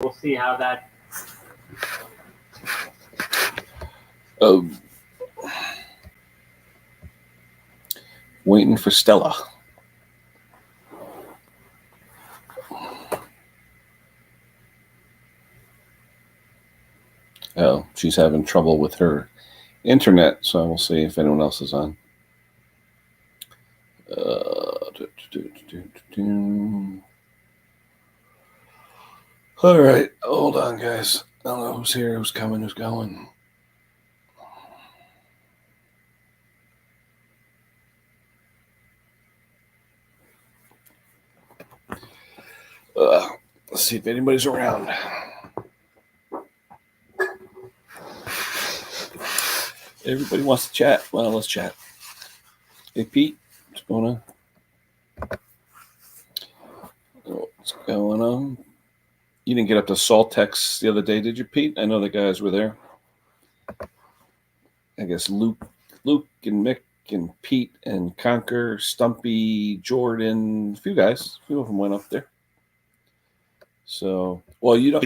we'll see how that. Oh, waiting for Stella. Oh, she's having trouble with her internet, so we'll see if anyone else is on. All right, hold on, guys. I don't know who's here, who's coming, who's going. Let's see if anybody's around. Everybody wants to chat. Well, let's chat. Hey, Pete, what's going on? What's going on? You didn't get up to Saltex the other day, did you, Pete? I know the guys were there. I guess Luke and Mick and Pete and Conker, Stumpy, Jordan, a few guys. A few of them went up there. So, well, you know,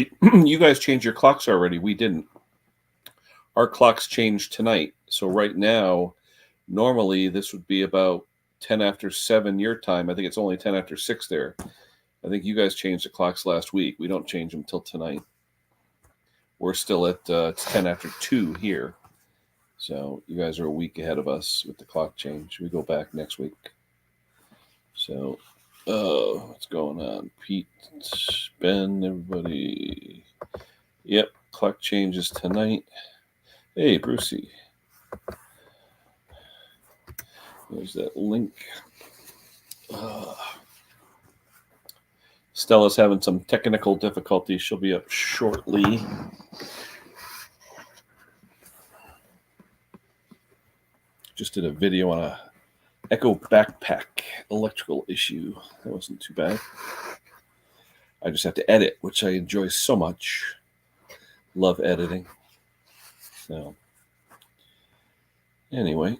you guys changed your clocks already. We didn't. Our clocks changed tonight. So right now, normally this would be about 10 after 7 your time. I think it's only 10 after 6 there. I think you guys changed the clocks last week. We don't change them till tonight. We're still at it's 10 after 2 here. So you guys are a week ahead of us with the clock change. We go back next week. So what's going on? Pete, Ben, everybody. Yep, clock changes tonight. Hey, Brucey. There's that link. Stella's having some technical difficulties. She'll be up shortly. Just did a video on a Echo backpack electrical issue. That wasn't too bad. I just have to edit, which I enjoy so much. Love editing. So, anyway,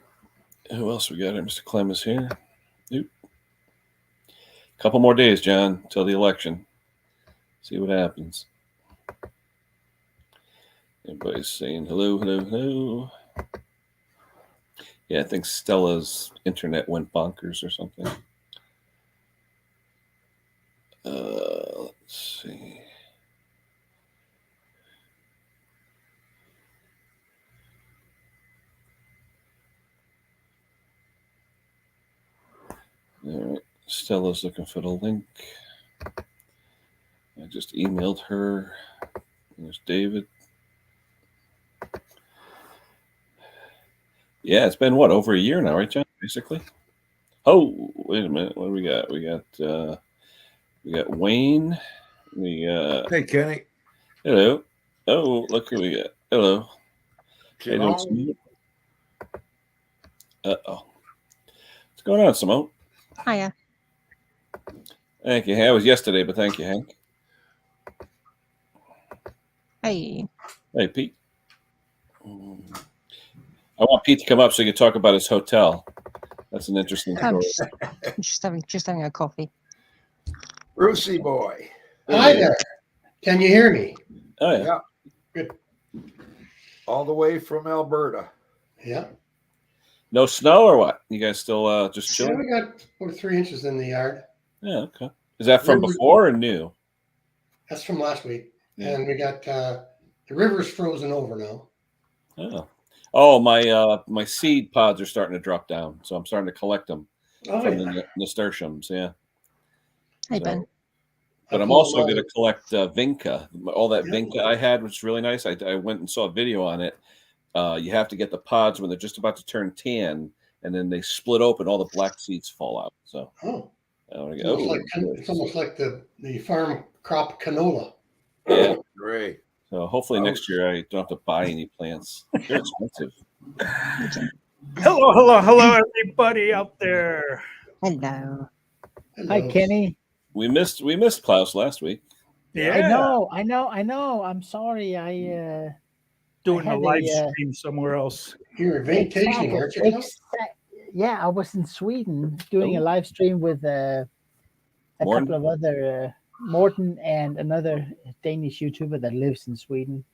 who else we got here? Mr. Clem is here. Nope. Couple more days, John, till the election. See what happens. Everybody's saying hello, hello, hello. Yeah, I think Stella's internet went bonkers or something. Let's see. All right, Stella's looking for the link. I just emailed her. There's David. Yeah, it's been what, over a year now, right, John? Basically. Oh, wait a minute. What do we got? We got Wayne. Hey, Kenny. Hello. Oh, look who we got. Hello. Hello. Uh-oh. What's going on, Simone? Hiya. Thank you. That was yesterday, but thank you, Hank. Hey. Hey, Pete. I want Pete to come up so he can talk about his hotel. That's an interesting story. Just having a coffee. Brucey boy. Hi there. Can you hear me? Oh, yeah. Yeah. Good. All the way from Alberta. Yeah. No snow or what? You guys still just Yeah, chilling? we got over 3 inches in the yard. Yeah, okay. Is that from before or new? That's from last week. Yeah. And we got the river's frozen over now. Oh, my seed pods are starting to drop down, so I'm starting to collect them from the nasturtiums. Yeah. Hey, Ben. But I'm also going to collect vinca. All that vinca I had, which is really nice. I went and saw a video on it. You have to get the pods when they're just about to turn tan, and then they split open. All the black seeds fall out. So it's almost like the farm crop canola. Yeah, great. So hopefully next year I don't have to buy any plants. They're expensive. Hello, everybody out there. Hello. Hi, Kenny. We missed Klaus last week. Yeah, I know. I'm sorry. Doing a live stream somewhere else. You're vacationing, aren't you? Yeah, I was in Sweden doing a live stream with a couple of other Morton and another Danish YouTuber that lives in Sweden.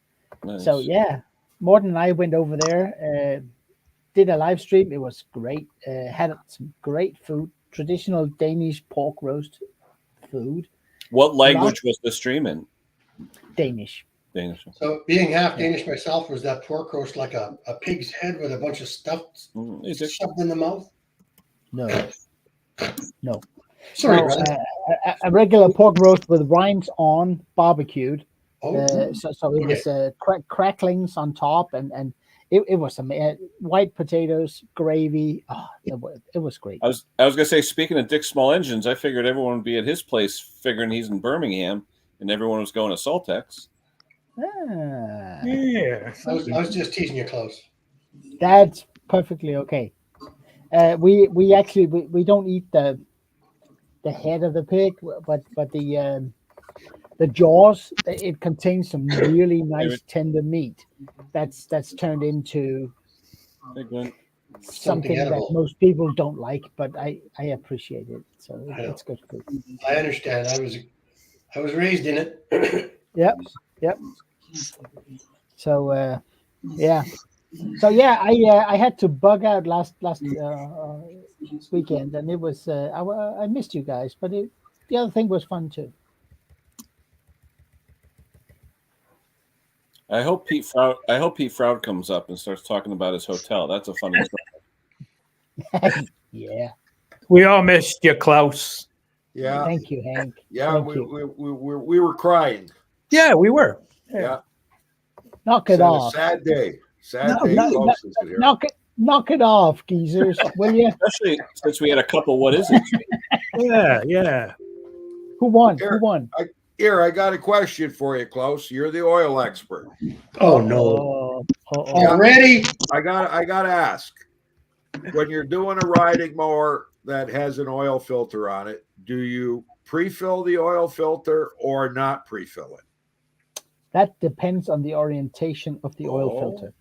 Nice. So yeah, Morton and I went over there, did a live stream. It was great. Had some great food, traditional Danish pork roast food. What language was the stream in? Danish. Danish. So being half Danish myself, was that pork roast like a pig's head with a bunch of stuff shoved in the mouth? No. Sorry, No, brother. a regular pork roast with rinds on, barbecued. Oh, So it was cracklings on top, and it was some white potatoes, gravy. Oh, it was great. I was gonna say, speaking of Dick Small Engines, I figured everyone would be at his place, figuring he's in Birmingham, and everyone was going to Saltex. Yeah. I was just teasing you, close. That's perfectly okay. We actually we don't eat the head of the pig, but the jaws. It contains some really nice tender meat. That's turned into something that edible. most people don't like, but I appreciate it. So it's good food. I understand. I was raised in it. Yep. So yeah. So yeah, I had to bug out last weekend, and it was I missed you guys, but the other thing was fun too. I hope Pete Froud comes up and starts talking about his hotel. That's a funny story. Yeah. We all missed you, Klaus. Yeah. Thank you, Hank. Yeah, Thank we you. were crying. Yeah, we were. Yeah. Knock it off. Sad day. No, Day. Closest to here. Knock it off, geezers, will you? Especially since we had a couple. What is it? Yeah. Who won? Here, Who won? Here, I got a question for you, Klaus. You're the oil expert. Oh no! Uh-oh. Already? I got to ask. When you're doing a riding mower that has an oil filter on it, do you pre-fill the oil filter or not pre-fill it? That depends on the orientation of the oil filter.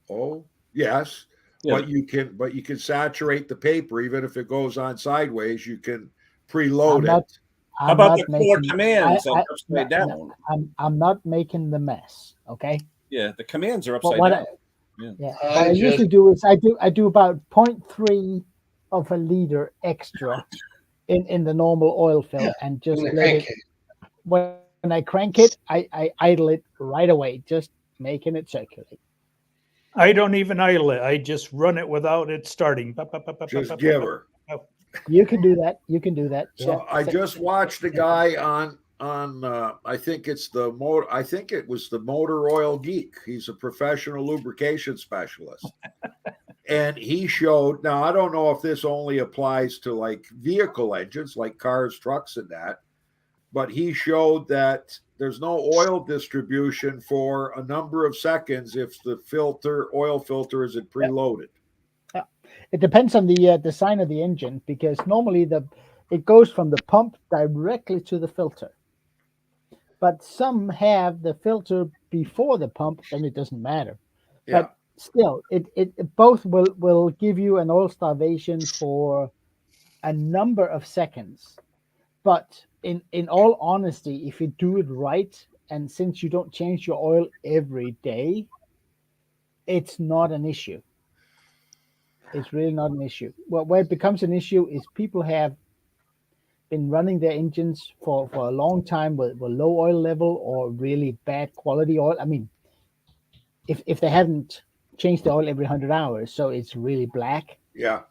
Oh, yes. Yeah. But you can saturate the paper even if it goes on sideways. You can preload it. How about the core commands upside down? I'm not making the mess. Okay. Yeah, the commands are upside What down. what I usually do is I do about 0.3 of a liter extra in the normal oil fill and just let it. When I crank it, I idle it right away, just making it circulate. I don't even idle it. I just run it without it starting. Just give her. You can do that. You can do that. So yeah. I just watched a guy on I think it's the motor. I think it was the Motor Oil Geek. He's a professional lubrication specialist, and he showed. Now I don't know if this only applies to like vehicle engines, like cars, trucks, and that, but he showed that there's no oil distribution for a number of seconds if the oil filter isn't preloaded. It depends on the design of the engine, because normally it goes from the pump directly to the filter. But some have the filter before the pump, then it doesn't matter. Yeah. But still, it both will give you an oil starvation for a number of seconds. But in all honesty, if you do it right, and since you don't change your oil every day, it's not an issue. It's really not an issue. Well, where it becomes an issue is people have been running their engines for a long time with low oil level or really bad quality oil. I mean, if they haven't changed the oil every 100 hours, so it's really black. Yeah.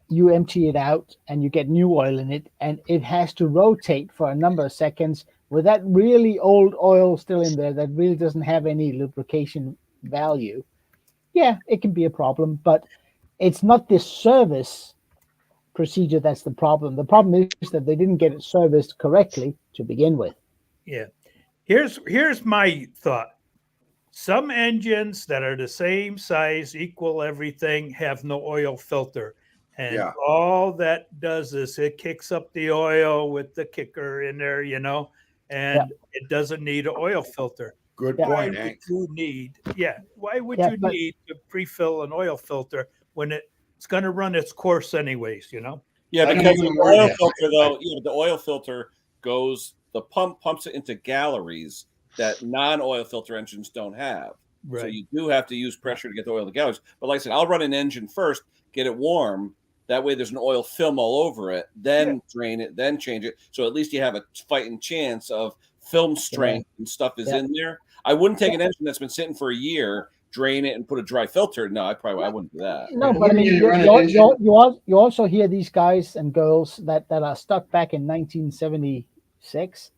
You empty it out and you get new oil in it, and it has to rotate for a number of seconds with that really old oil still in there that really doesn't have any lubrication value. Yeah, it can be a problem, but it's not the service procedure that's the problem. The problem is that they didn't get it serviced correctly to begin with. Yeah. Here's my thought. Some engines that are the same size, equal everything, have no oil filter. And all that does is it kicks up the oil with the kicker in there, and it doesn't need an oil filter. Good point, Hank. Why would you need to pre-fill an oil filter when it's going to run its course anyways, Yeah, because the oil filter, though, the oil filter goes the pump pumps it into galleries that non-oil filter engines don't have. Right. So you do have to use pressure to get the oil to galleries. But like I said, I'll run an engine first, get it warm. That way there's an oil film all over it, then drain it, then change it. So at least you have a fighting chance of film strength and stuff is in there. I wouldn't take an engine that's been sitting for a year, drain it, and put a dry filter. No, I wouldn't do that. No, but I mean, you also hear these guys and girls that are stuck back in 1976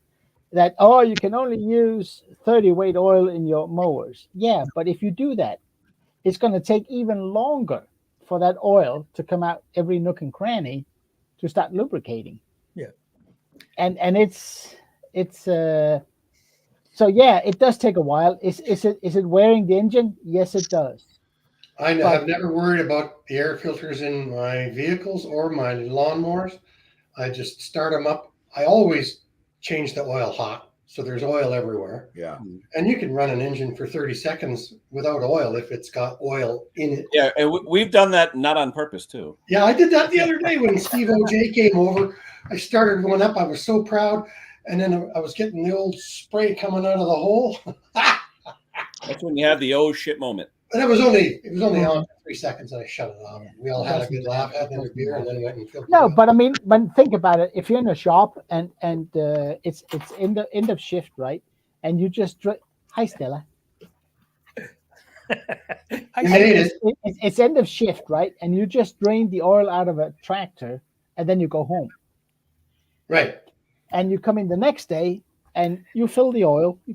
that, oh, you can only use 30 weight oil in your mowers. Yeah, but if you do that, it's going to take even longer for that oil to come out every nook and cranny to start lubricating. Yeah. And it's so yeah, it does take a while. Is it wearing the engine? Yes, it does. I've never worried about the air filters in my vehicles or my lawnmowers. I just start them up. I always change the oil hot, so there's oil everywhere. Yeah. And you can run an engine for 30 seconds without oil if it's got oil in it. Yeah, and we've done that not on purpose too. Yeah, I did that the other day when Steve OJ came over. I started going up. I was so proud. And then I was getting the old spray coming out of the hole. That's when you have the oh shit moment. But it was only on for 3 seconds, and I shut it off. We all had a good laugh, had another beer, and then went and filled. No, but I mean, when think about it, if you're in a shop and it's end of shift, right? And you just hi Stella. It's end of shift, right? And you just drain the oil out of a tractor, and then you go home. Right. And you come in the next day and you fill the oil, you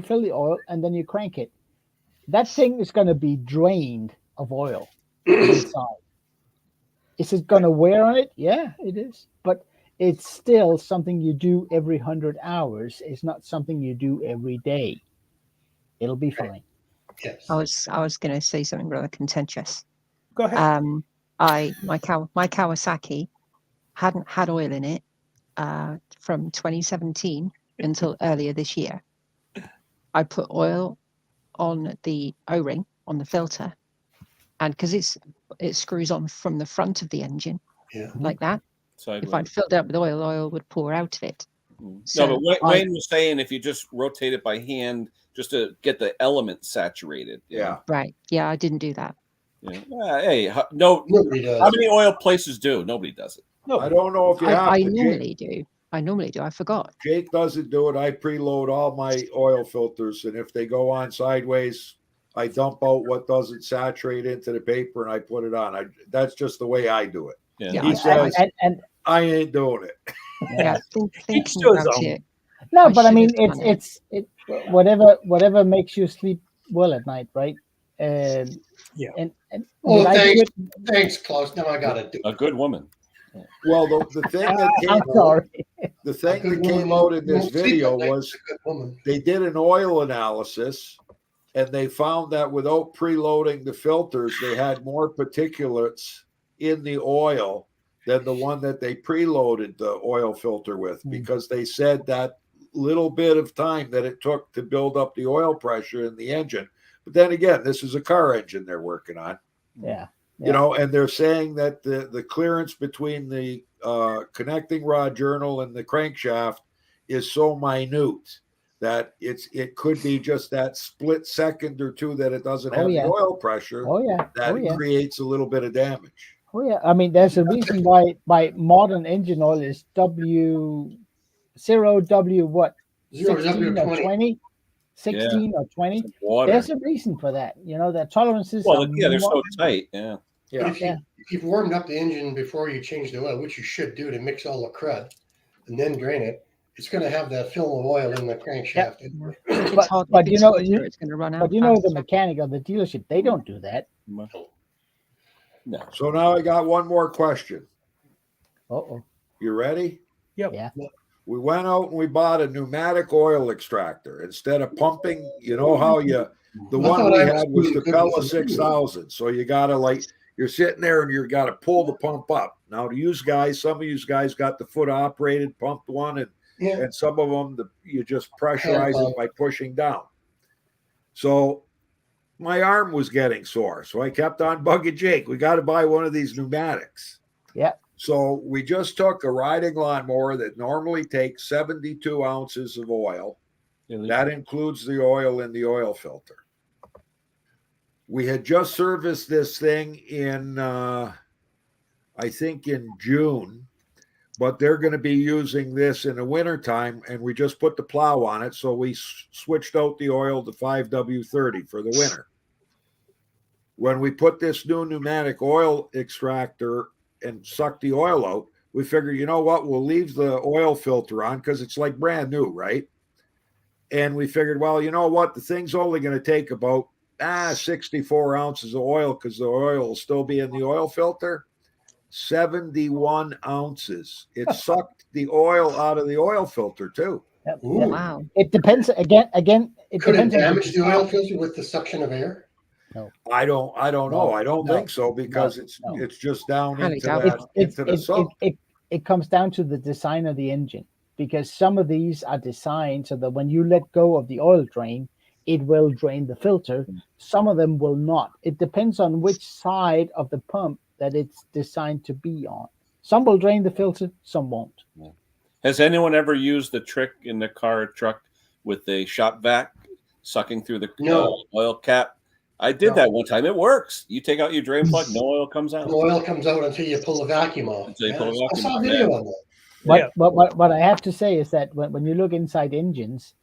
fill the oil, and then you crank it. That thing is going to be drained of oil inside. Is it going to wear on it? Yeah, it is. But it's still something you do every 100 hours. It's not something you do every day. It'll be fine. Yes. I was going to say something rather contentious. Go ahead. My Kawasaki hadn't had oil in it from 2017 until earlier this year. I put oil on the O-ring on the filter, and because it screws on from the front of the engine, like that. Sideways. If I'd filled it up with oil would pour out of it. So, no, but Wayne was saying if you just rotate it by hand, just to get the element saturated. Yeah. Right. Yeah, I didn't do that. Yeah. Hey, no. Nobody does. How many oil places do? Nobody does it. No, I don't know if you have. I normally do. I forgot. Jake doesn't do it. I preload all my oil filters, and if they go on sideways, I dump out what doesn't saturate into the paper and I put it on. That's just the way I do it. Yeah. He says, and I ain't doing it. Yeah, thinking about it. No, but I mean, it's whatever makes you sleep well at night, right? Yeah. And oh, thanks, Klaus. Now I got to do a good woman. Well, the thing that came out in this video was they did an oil analysis, and they found that without preloading the filters, they had more particulates in the oil than the one that they preloaded the oil filter with, because they said that little bit of time that it took to build up the oil pressure in the engine. But then again, this is a car engine they're working on. Yeah. You know, and they're saying that the clearance between the connecting rod journal and the crankshaft is so minute that it could be just that split second or two that it doesn't have the oil pressure. That creates a little bit of damage. Oh yeah, I mean, there's a reason why modern engine oil is W0 what 16 or 20, 16 or 20. There's a reason for that. You know, the tolerances. Well, they're so tight. Yeah. If you've warmed up the engine before you change the oil, which you should do to mix all the crud, and then drain it, it's going to have that film of oil in the crankshaft. Yeah. But you know, it's going to run out. But you know, the mechanic of the dealership, they don't do that. No. So now I got one more question. Uh-oh. You ready? Yep. Yeah. We went out and we bought a pneumatic oil extractor instead of pumping. You know how the one we had was the Pella 6000. So you gotta you're sitting there and you got to pull the pump up. Now to use guys, some of you guys got the foot operated pumped one, and some of them you just pressurize it by pushing down. So my arm was getting sore, so I kept on bugging Jake. We got to buy one of these pneumatics. Yeah. So we just took a riding lawnmower that normally takes 72 ounces of oil. That includes the oil in the oil filter. We had just serviced this thing in, I think in June, but they're going to be using this in the wintertime, and we just put the plow on it. So we switched out the oil to 5W30 for the winter. When we put this new pneumatic oil extractor and suck the oil out, we figured, you know what, we'll leave the oil filter on because it's like brand new, right? And we figured, well, you know what, the thing's only going to take about 64 ounces of oil because the oil will still be in the oil filter. 71 ounces. It sucked the oil out of the oil filter too. Yep. Wow. It depends again. It Could it depends on damage the oil filter with the suction of air? No. I don't know. I don't think so because No. it's just down Highly into doubt that it. into the sump. It comes down to the design of the engine, because some of these are designed so that when you let go of the oil drain, it will drain the filter. Some of them will not. It depends on which side of the pump that it's designed to be on. Some will drain the filter, some won't. Has anyone ever used the trick in the car or truck with a shop vac sucking through the oil cap? I did that one time. It works. You take out your drain plug, no oil comes out. No oil comes out until you pull the vacuum off. Until you pull the I vacuum saw a off, video yeah. on that. What I have to say is that when you look inside engines,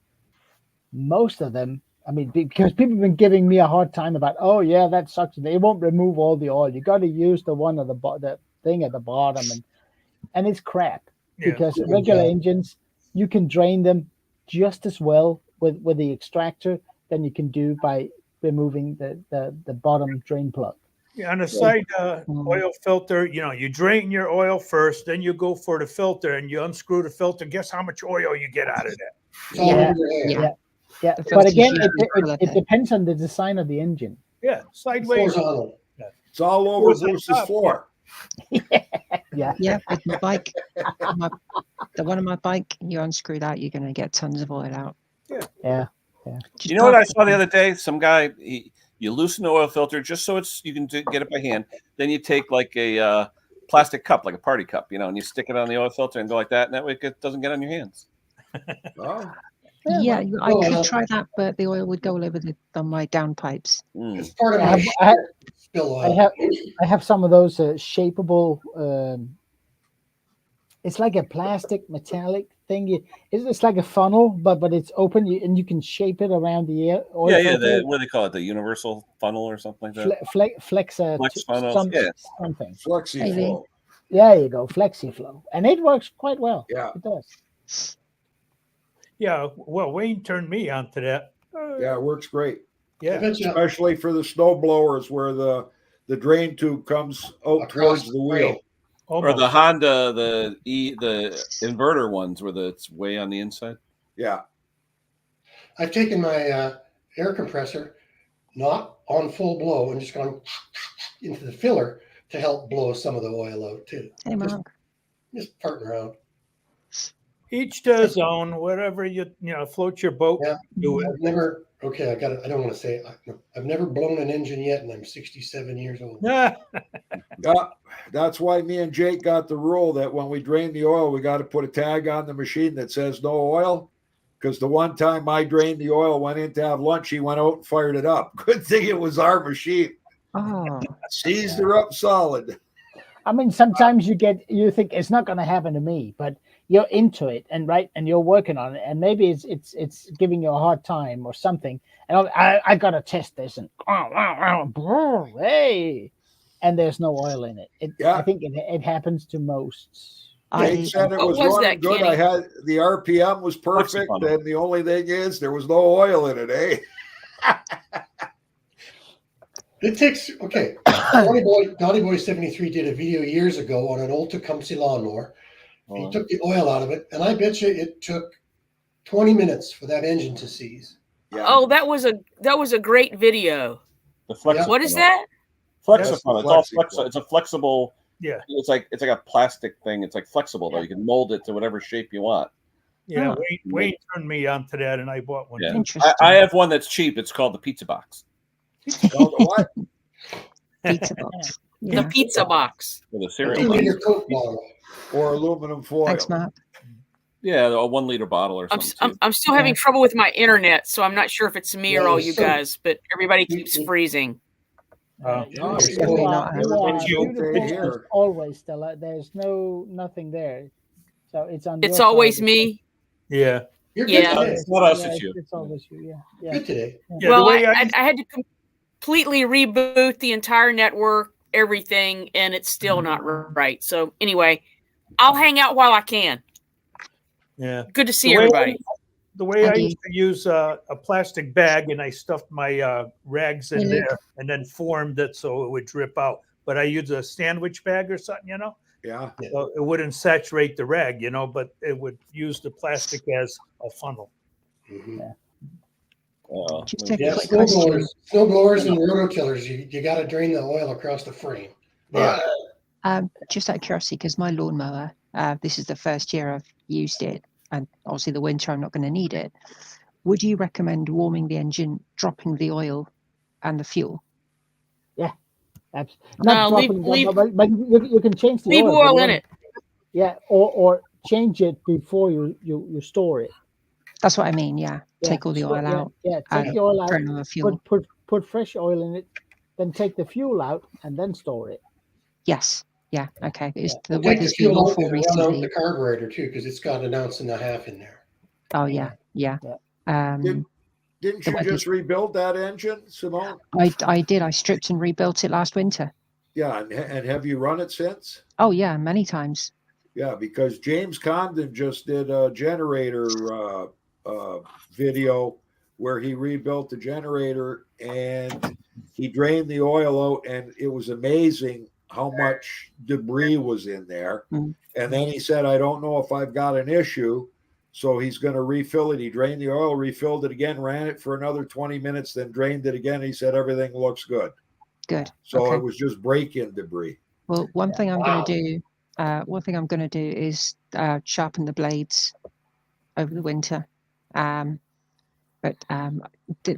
most of them, I mean, because people have been giving me a hard time about, oh yeah, that sucks. They won't remove all the oil. You got to use the one at the thing at the bottom, and it's crap. Yeah. Because regular engines, you can drain them just as well with the extractor than you can do by removing the bottom drain plug. Yeah, on the side oil filter, you drain your oil first, then you go for the filter and you unscrew the filter. Guess how much oil you get out of that? It's all over your hair. Yeah. The But filter's again, usually it depends on the design of the engine. Yeah, sideways. Horizontal. It's all over Bruce's floor. Yeah. Yeah, with my bike, the one on my bike, you unscrew that, you're going to get tons of oil out. Yeah. You know what I saw the other day? Some guy, you loosen the oil filter just so you can get it by hand. Then you take like a plastic cup, like a party cup, and you stick it on the oil filter and go like that, and that way it doesn't get on your hands. Oh. Yeah, I could try that, but the oil would go all over on my downpipes. It's part of my spill oil. I have some of those shapeable. It's like a plastic metallic thing. It's like a funnel, but it's open, and you can shape it around the air. What do they call it? The universal funnel or something like that? Flex funnel. Something. FlexiFlow. There you go, FlexiFlow, and it works quite well. Yeah, it does. Yeah, well, Wayne turned me onto that. Yeah, it works great. Yeah, especially for the snow blowers where the drain tube comes out towards the wheel. Or the Honda, the inverter ones where it's way on the inside. Yeah. I've taken my air compressor, not on full blow, and just gone into the filler to help blow some of the oil out too. Hey, Mark. Just farting around. Each to his own. Whatever you float your boat. Yeah. Do it. I've never. Okay, I don't want to say it. I've never blown an engine yet, and I'm 67 years old. Yeah, that's why me and Jake got the rule that when we drain the oil, we got to put a tag on the machine that says no oil. Because the one time I drained the oil, went in to have lunch, he went out and fired it up. Good thing it was our machine. Oh, seized her up solid. I mean, sometimes you think it's not going to happen to me, but you're into it and you're working on it, and maybe it's giving you a hard time or something. And I got to test this, and hey, and there's no oil in it. I think it happens to most. They said it was running good. I had the RPM was perfect, and the only thing is there was no oil in it, eh? It takes Naughty Boy 73 did a video years ago on an old Tecumseh lawnmower. He took the oil out of it, and I bet you it took 20 minutes for that engine to seize. Yeah. Oh, that was a great video. What is that? Flexifunnel. It's all flexible. It's a flexible. Yeah. It's like a plastic thing. It's like flexible though. You can mold it to whatever shape you want. Yeah, Wayne turned me onto that, and I bought one. Yeah. I have one that's cheap. It's called the pizza box. Called the what? Pizza box. The pizza box. For the cereal 2 box. liter Coke bottle. Or aluminum foil. Thanks, Mark. Yeah, a 1 liter bottle or something. I'm still having trouble with my internet, so I'm not sure if it's me or all you guys, but everybody keeps freezing. You Definitely are, not. you are Everybody's okay beautiful as here. always, Stella. There's nothing there. So it's on It's your always side. me. Yeah. You're good Yeah. today. It's not us, Yeah, it's you. it's always you. Yeah. Yeah. Good today. Yeah, Well, the way I had to completely reboot the entire network, everything, and it's still not right. So anyway, I'll hang out while I can. yeah. Good to see everybody. The way I Thank you. used to use a plastic bag and I stuffed my rags in Really? there and then formed it so it would drip out. But I use a sandwich bag or something, you know, Yeah. so it wouldn't saturate the rag, you know, but it would use the plastic as a funnel. Mm-hmm. Just a Yeah, quick snow question. blowers and rototillers. You got to drain the oil across the frame. Yeah. Just out of curiosity, because my lawnmower, this is the first year I've used it, and obviously the winter I'm not going to need it. Would you recommend warming the engine, dropping the oil and the fuel? Not No, dropping, leave but you can change the oil. oil but in it. Yeah, or change it before you store it. That's what I mean. Yeah, Yeah, take all the oil out. Yeah, take and the oil out. put another fuel. Put fresh oil in it, then take the fuel out and then store it. Yes. Yeah. Okay. The Take the weather's been fuel out awful and run out recently. the carburetor too, because it's got 1.5 ounces in there. Oh yeah. Didn't the you weather's- just rebuild that engine, Simone? I did. I stripped and rebuilt it last winter. Yeah, and have you run it since? Oh yeah, many times. Yeah, because James Condon just did a generator video where he rebuilt the generator and he drained the oil out, and it was amazing how much debris was in there. Mm. And then he said, I don't know if I've got an issue. So he's going to refill it. He drained the oil, refilled it again, ran it for another 20 minutes, then drained it again. He said everything looks good. Good. So Okay. it was just break-in debris. Well, one thing I'm Wow. going to do is sharpen the blades over the winter.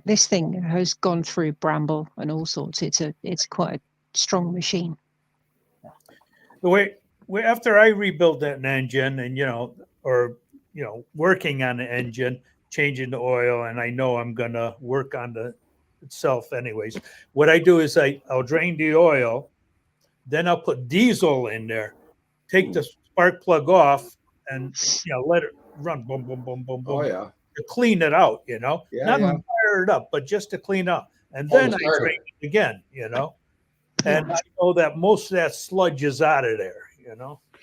This thing has gone through bramble and all sorts. It's quite a strong machine. The way after I rebuild that engine and working on the engine, changing the oil, and I know I'm gonna work on the itself anyways. What I do is I'll drain the oil, then I'll put diesel in there, take the spark plug off, and let it run boom boom boom boom boom. Oh yeah. To clean it out, Yeah, not yeah. to fire it up, but just to clean up, and then I drain it again, and I know that most of that sludge is out of there,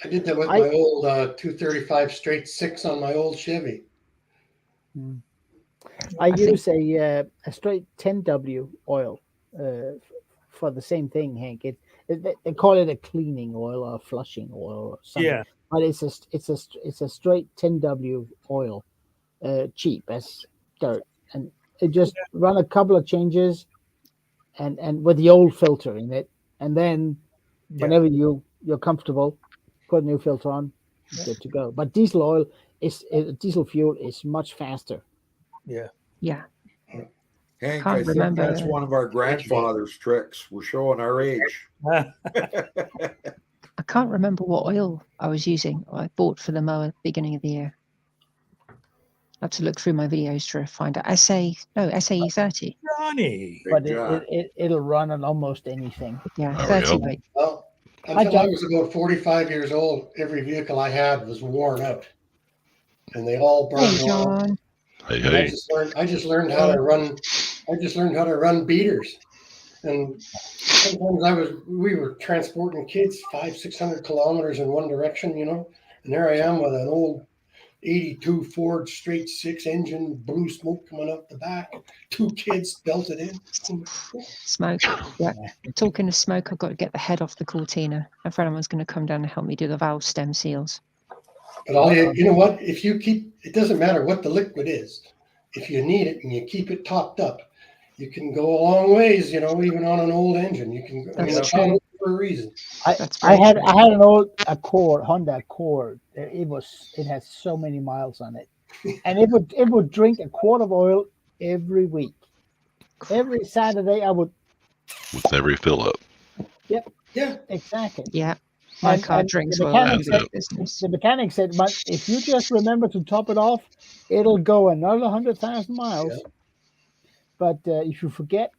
I did that with my old 235 straight 6 on my old Chevy. I use a straight 10W oil for the same thing, Hank. They call it a cleaning oil or a flushing oil or something. Yeah. But it's a straight 10W oil, cheap as dirt, and it just run a couple of changes, and with the old filter in it, and then whenever you're comfortable, put a new filter on, good to go. But diesel fuel is much faster. Yeah. Hank, Can't I think remember. that's one of our grandfather's tricks. We're showing our age. I can't remember what oil I was using. I bought for the mower at the beginning of the year. I have to look through my videos to find out. SAE 30. Johnny. But it'll run on almost anything. Yeah, 30 weight. Well, until I was about 45 years old, every vehicle I had was worn out, and they all burned. Hey, John. Hey. I just learned how to run. I just learned how to run beaters, and sometimes we were transporting kids 500-600 kilometers in one direction, and there I am with an old 82 Ford straight 6 engine, blue smoke coming up the back, 2 kids belted in. Smoke. Yeah. Talking of smoke, I've got to get the head off the Cortina. A friend of mine's going to come down and help me do the valve stem seals. But you know what? If you keep, it doesn't matter what the liquid is. If you need it and you keep it topped up, you can go a long ways. Even on an old engine, you can. That's true. For a reason. I had an old Honda Accord. It has so many miles on it, and it would drink a quart of oil every week. Every Saturday I would. With every fill up. Yep, Yeah. Exactly. Yeah. My car And drinks the oil mechanic out of said, the business. the mechanic said, but if you just remember to top it off, it'll go another 100,000 miles. Yeah. But if you forget,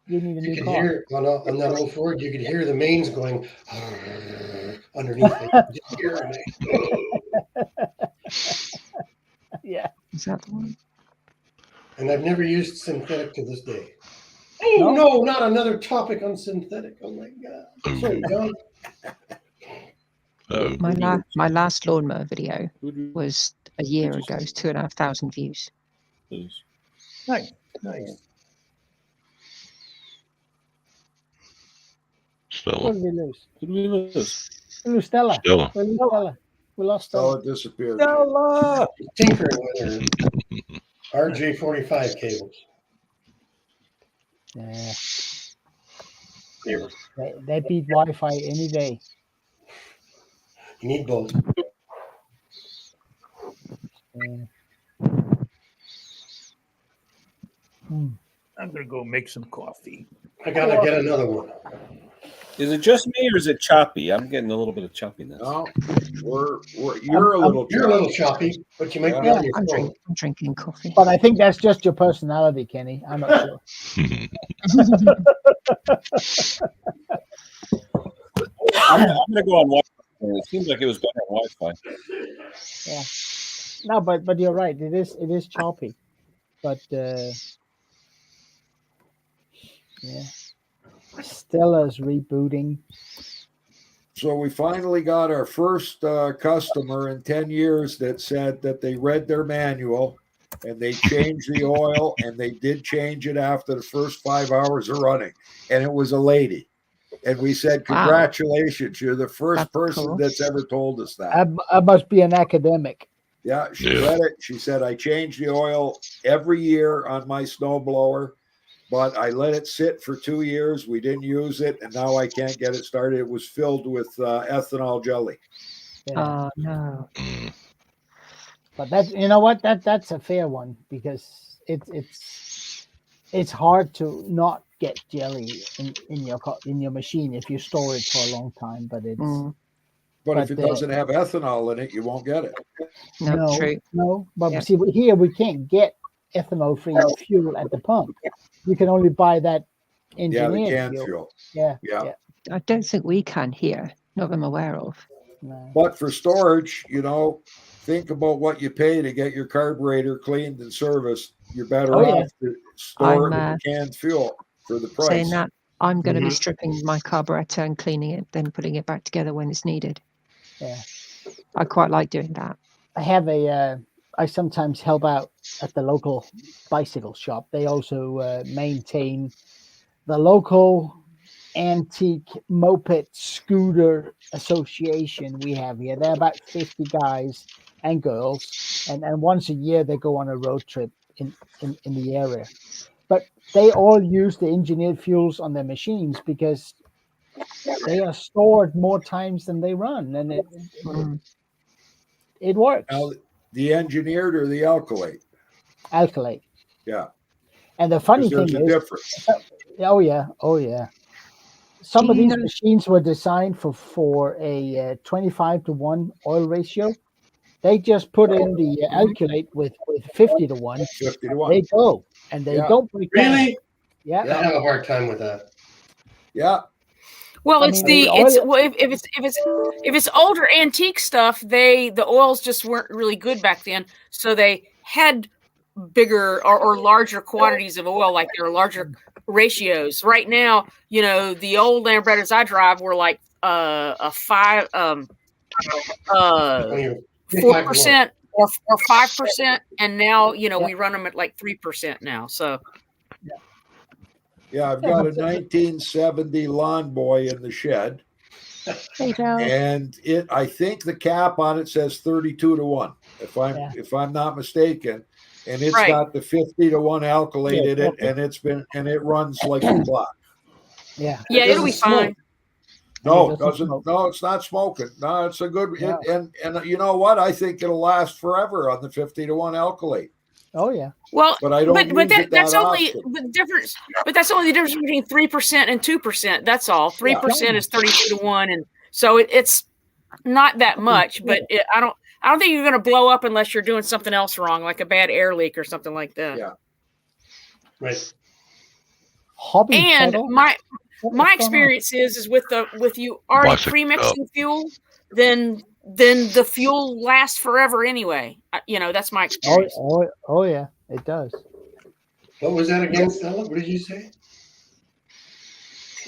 you need a You new could car. hear on that old Ford, you could hear the mains going underneath it. Just hearing it. Yeah. Is that the one? And I've never used synthetic to this day. Oh no, not another topic on synthetic. Oh my god. Sorry, John. My last lawnmower video Who do was a year you ago. say? It's 2,500 views. Please. Nice, nice. What Stella. did we lose? Who do we lose? We lose Stella. Stella. We lose Stella. We lost Stella. Stella disappeared. Stella! Tinkering with her RJ45 cables. Yeah. You They beat Wi-Fi any day. need both. I'm going to go make some coffee. I gotta get another one. Is it just me or is it choppy? I'm getting a little bit of choppiness. No, you're a little You're a little choppy, but you might be on your I'm phone. drinking coffee. But I think that's just your personality, Kenny. I'm not sure. I'm going to go on Wi-Fi. It seems like it was better on Wi-Fi. Yeah. No, but you're right. It is choppy. But yeah. Stella's rebooting. So we finally got our first customer in 10 years that said that they read their manual and they changed the oil, and they did change it after the first 5 hours of running. And it was a lady. And we said, congratulations, you're the first person that's ever told us that. I must be an academic. Yeah, she read it. She said, I change the oil every year on my snowblower, but I let it sit for 2 years. We didn't use it, and now I can't get it started. It was filled with ethanol jelly. Yeah. Oh no! But that, you know what, that's a fair one, because it's hard to not get jelly in your machine if you store it for a long time. But it's but if it doesn't have ethanol in it, you won't get it. No, true. No, but see, here we can't get ethanol-free fuel at the pump. You can only buy that engineered the canned fuel. Yeah. I don't think we can here. Not that I'm aware of. No. But for storage, think about what you pay to get your carburetor cleaned and serviced. You're better off to store it with the canned fuel for the price. Saying that, I'm going to be stripping my carburetor and cleaning it, then putting it back together when it's needed. Yeah. I quite like doing that. I have I sometimes help out at the local bicycle shop. They also maintain the local antique moped scooter association we have here. They're about 50 guys and girls, and once a year they go on a road trip in the area. But they all use the engineered fuels on their machines because they are stored more times than they run, and it works. Now, the engineered or the alkylate? Alkylate. Yeah. And the funny There's thing a is, difference. Oh yeah. Some of these machines were designed for a 25-to-1 oil ratio. They just put in the alkylate with 50-to-1. 50-to-1. They go, and they don't break down. Really? Yeah. I have a hard time with that. Yeah. Well, if it's older antique stuff, the oils just weren't really good back then, so they had bigger or larger quantities of oil, like there are larger ratios. Right now, the old Lambretta I drive were like a 4% or 5%, and now we run them at like 3% now. So yeah, I've got a 1970 Lawn Boy in the shed. And I think the cap on it says 32-to-1, if I'm not mistaken. And it's got the 50-to-1 alkylate in it, and it runs like a clock. Yeah. Yeah, it'll be fine. No, it doesn't. No, it's not smoking. No, it's a good. And you know what? I think it'll last forever on the 50-to-1 alkylate. Oh yeah. Well, But I don't use it that's that only often. the difference. But that's only the difference between 3% and 2%. That's all. 3% is 32 to 1, and so it's not that much. But I don't think you're going to blow up unless you're doing something else wrong, like a bad air leak or something like that. Yeah. Right. Hobby And pedal. my What's going on? experience is with you already pre-mixing fuel, then the fuel lasts forever anyway. That's my experience. Oh yeah, it does. What was that again, Stella? What did you say?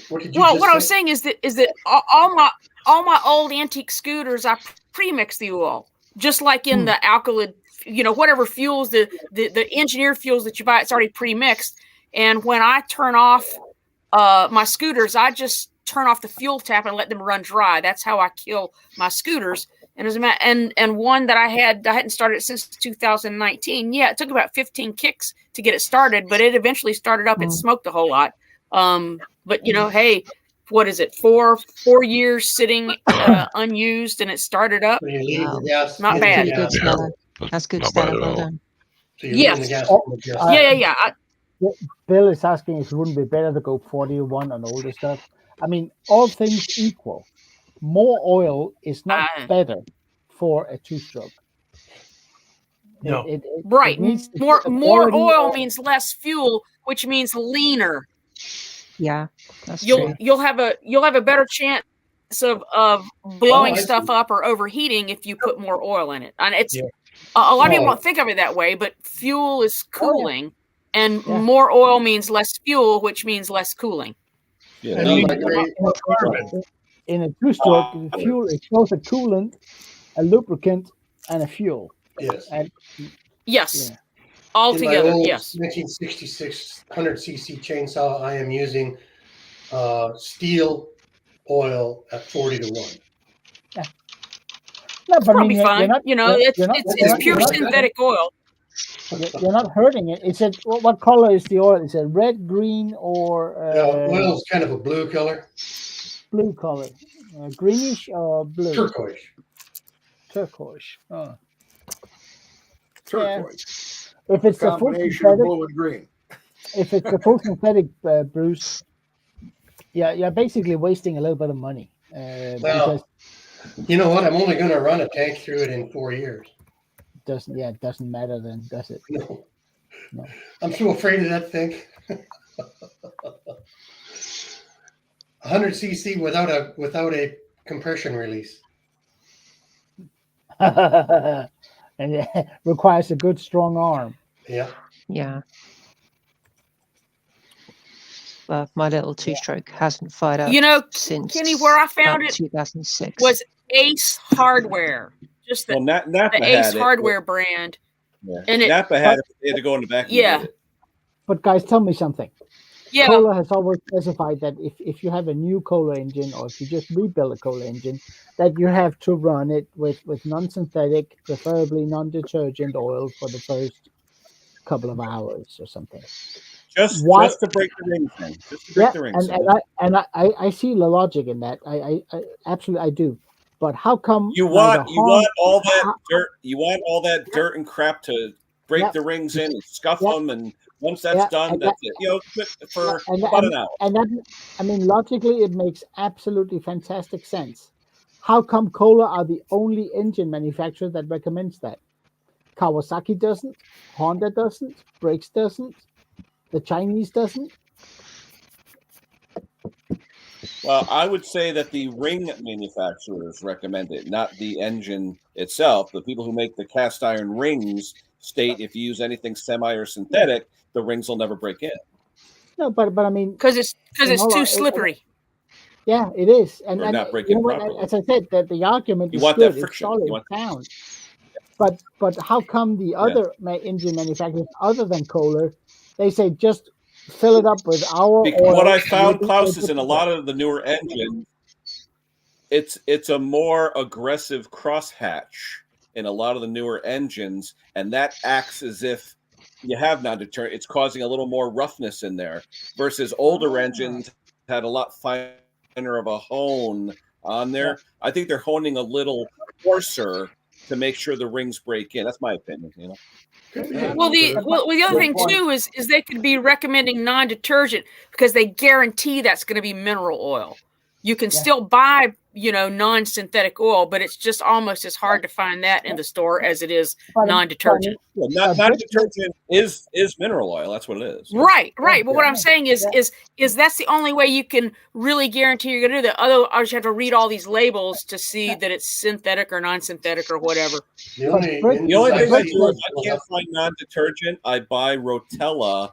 What did you Well, just what say? I was saying is that all my old antique scooters, I pre-mix the oil, just like in the alkylate, whatever fuels the engineered fuels that you buy, it's already pre-mixed. And when I turn off my scooters, I just turn off the fuel tap and let them run dry. That's how I kill my scooters. And as a matter, and one that I hadn't started since 2019. Yeah, it took about 15 kicks to get it started, but it eventually started up. It smoked a whole lot. But hey, what is it? 4 years sitting unused, and it started up. So you leave the gas. Not in bad. the gas. Stella. That's good, Not bad Stella. at Well all. done. So you leave Yes. the gas. Oh, in the gas. Yeah. Bill is asking if it wouldn't be better to go 40-1 on older stuff. I mean, all things equal, more oil is not better for a two-stroke. No. Right. It needs More the quality oil of- means less fuel, which means leaner. Yeah, that's true. You'll have a better chance of blowing I stuff see. up or overheating if you put more oil in it. And it's Yeah. a lot of people Oh. don't think of it that way, but fuel is cooling, and Yeah. more oil means less fuel, which means less cooling. Yeah, And lean- I agree. Carbon. in a two-stroke, the fuel is both a coolant, a lubricant, and a fuel. Yes. And Yes, yeah. all In my together. old Yes. 1966 100cc chainsaw, I am using steel oil at 40-1. No, but I Probably mean, fine. It's pure not- synthetic oil. you're not hurting it. It said, what color is the oil? It said red, green, or Oil is kind of a blue color, blue color, greenish or blue, turquoise. turquoise. Oh. Turquoise. If it's a full Combination of synthetic, blue and green. if it's a full synthetic, Bruce, you're basically wasting a little bit of money. Because Well, you know what? I'm only going to run a tank through it in 4 years. it doesn't matter then, does it? No. No. I'm so afraid of that thing. 100cc without a compression release. And it requires a good strong arm. Yeah. Yeah. Well, my little two-stroke hasn't fired up since Kenny, where I found about it 2006. was Ace Hardware, just the, well, Napa the had Ace it. Hardware brand. Yeah. And it- Napa had it. They had to go in the back. And Yeah. get it. But guys, tell me something. Yeah. Kohler has always specified that if you have a new Kohler engine, or if you just rebuild a Kohler engine, that you have to run it with non-synthetic, preferably non-detergent oil for the first couple of hours or something. Just to break the rings in. Just to break the rings in. And I see the logic in that. I absolutely I do. But how come You want all that dirt? You want all that dirt and crap to break the rings in and scuff them, and once that's done, that's it. For about an hour. And that, I mean, logically, it makes absolutely fantastic sense. How come Kohler are the only engine manufacturer that recommends that? Kawasaki doesn't, Honda doesn't, Brakes doesn't, the Chinese doesn't. Well, I would say that the ring manufacturers recommend it, not the engine itself. The people who make the cast iron rings state if you use anything semi or synthetic, the rings will never break in. No, but I mean, because it's too slippery. Yeah, it is, and not breaking properly. as I said, that the argument You is want good. that friction. It's solid, sound. But how come the other engine manufacturers, other than Kohler, they say just fill it up with our oil? What I found, Klaus, is in a lot of the newer engines, it's a more aggressive crosshatch in a lot of the newer engines, and that acts as if you have non-deterrent. It's causing a little more roughness in there, versus older engines had a lot finer of a hone on there. I think they're honing a little coarser to make sure the rings break in. That's my opinion. You know. Well, the other thing too is they could be recommending non-detergent because they guarantee that's going to be mineral oil. You can still buy, non-synthetic oil, but it's just almost as hard to find that in the store as it is non-detergent. Well, non-detergent is mineral oil. That's what it is. Right. But what I'm saying is that's the only way you can really guarantee you're going to do that. Otherwise, you have to read all these labels to see that it's synthetic or non-synthetic or whatever. The only thing I do, if I can't find non-detergent, I buy Rotella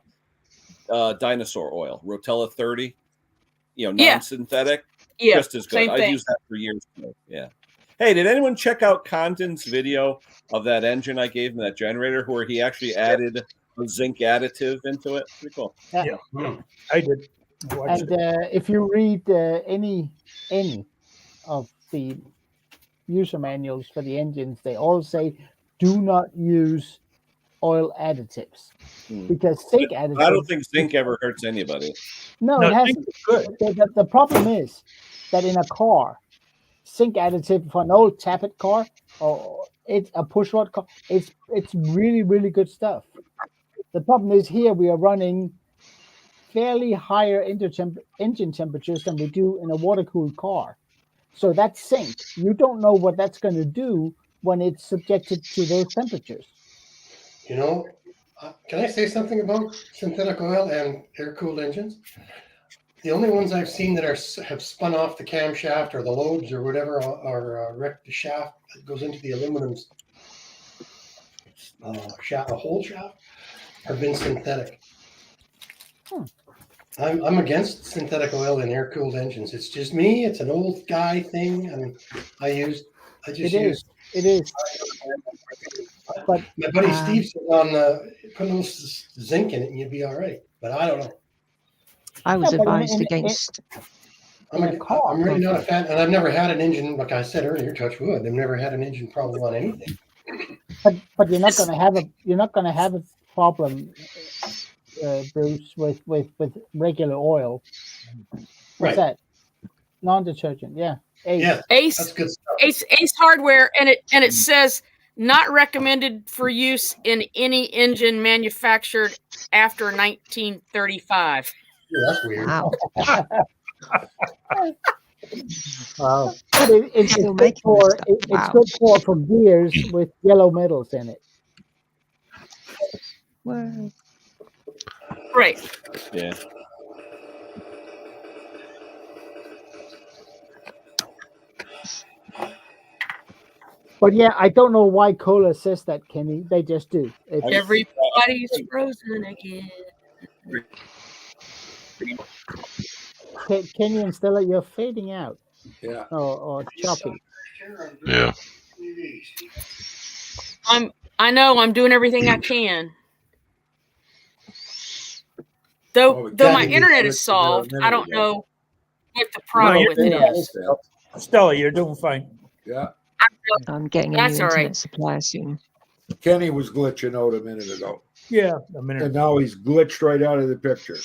dinosaur oil, Rotella 30. Non-synthetic. Yeah, just as good. I've used that for years. Yeah. Hey, did anyone check out Condon's video of that engine I gave him, that generator, where he actually added a zinc additive into it? Pretty cool. Yeah, I did. And if you read any of the user manuals for the engines, they all say do not use oil additives because zinc additives. I don't think zinc ever hurts anybody. No, it hasn't. The problem is that in a car, zinc additive for an old tappet car or it's a push rod car, it's really, really good stuff. The problem is here we are running fairly higher engine temperatures than we do in a water-cooled car. So that zinc, you don't know what that's going to do when it's subjected to those temperatures. Can I say something about synthetic oil and air-cooled engines? The only ones I've seen that have spun off the camshaft or the lobes or whatever, or wrecked the shaft that goes into the aluminum shaft, the whole shaft, have been synthetic. I'm against synthetic oil in air-cooled engines. It's just me. It's an old guy thing, and It is. But my buddy Steve said on put a little zinc in it and you'd be all right. But I don't know. I was advised against. I'm really not a fan, and I've never had an engine, like I said earlier, touch wood. I've never had an engine problem on anything. But you're not going to have a problem, Bruce, with regular oil. What's that? Non-detergent, yeah. Ace. That's good stuff. Ace Hardware, and it says not recommended for use in any engine manufactured after 1935. Yeah, that's weird. Wow. Wow. It's good for gears with yellow metals in it. Well, Right. Yeah. But yeah, I don't know why Cola says that, Kenny. They just do. Everybody's frozen again. Kenny and Stella, you're fading out. Yeah. Or choppy. Yeah. I know I'm doing everything I can. Though my internet is solved, I don't know what the problem with it is. Stella, you're doing fine. Yeah. I'm getting a new internet supplier soon. Kenny was glitching out a minute ago. Yeah, a minute. And now he's glitched right out of the picture.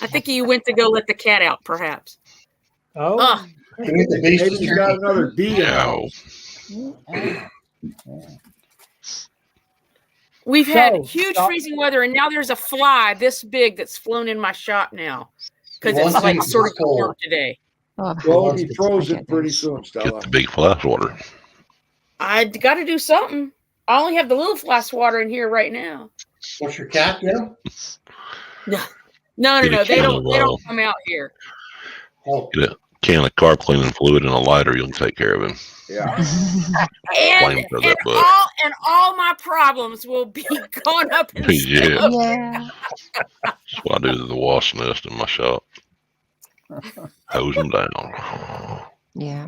I think you went to go let the cat out, perhaps. Oh. Maybe he's got another bee out. We've had huge freezing weather, and now there's a fly this big that's flown in my shop now because it's like sort of warm today. Oh, Well, he throws it pretty soon, Stella. Get the big fly swatter. I got to do something. I only have the little fly swatter in here right now. What's your cat now? No. They don't come out here. Oh. Get a can of car cleaning fluid and a lighter. You'll take care of him. Yeah. and all my problems will be gone up in Yeah. yeah. That's what I do to the wasp nest in my shop. Hose them down. Yeah.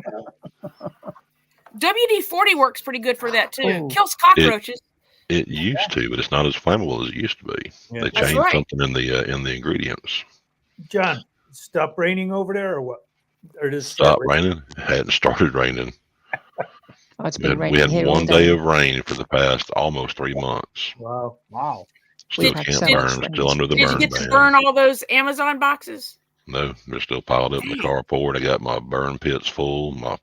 WD-40 works pretty good for that too. Oh. Kills cockroaches. It used to, but it's not as flammable as it used to be. Yeah. They That's changed right. something in the ingredients. John, stop raining over there or what? Or just Stopped raining. It hadn't started raining. Oh, it's We been had, raining we had here one all day of rain for the past almost 3 months. Wow. Still had can't so burn. much rain. Still under the Did you burn get to ban. burn all those Amazon boxes? No, they're still piled up in the carport. I got my burn pits full. My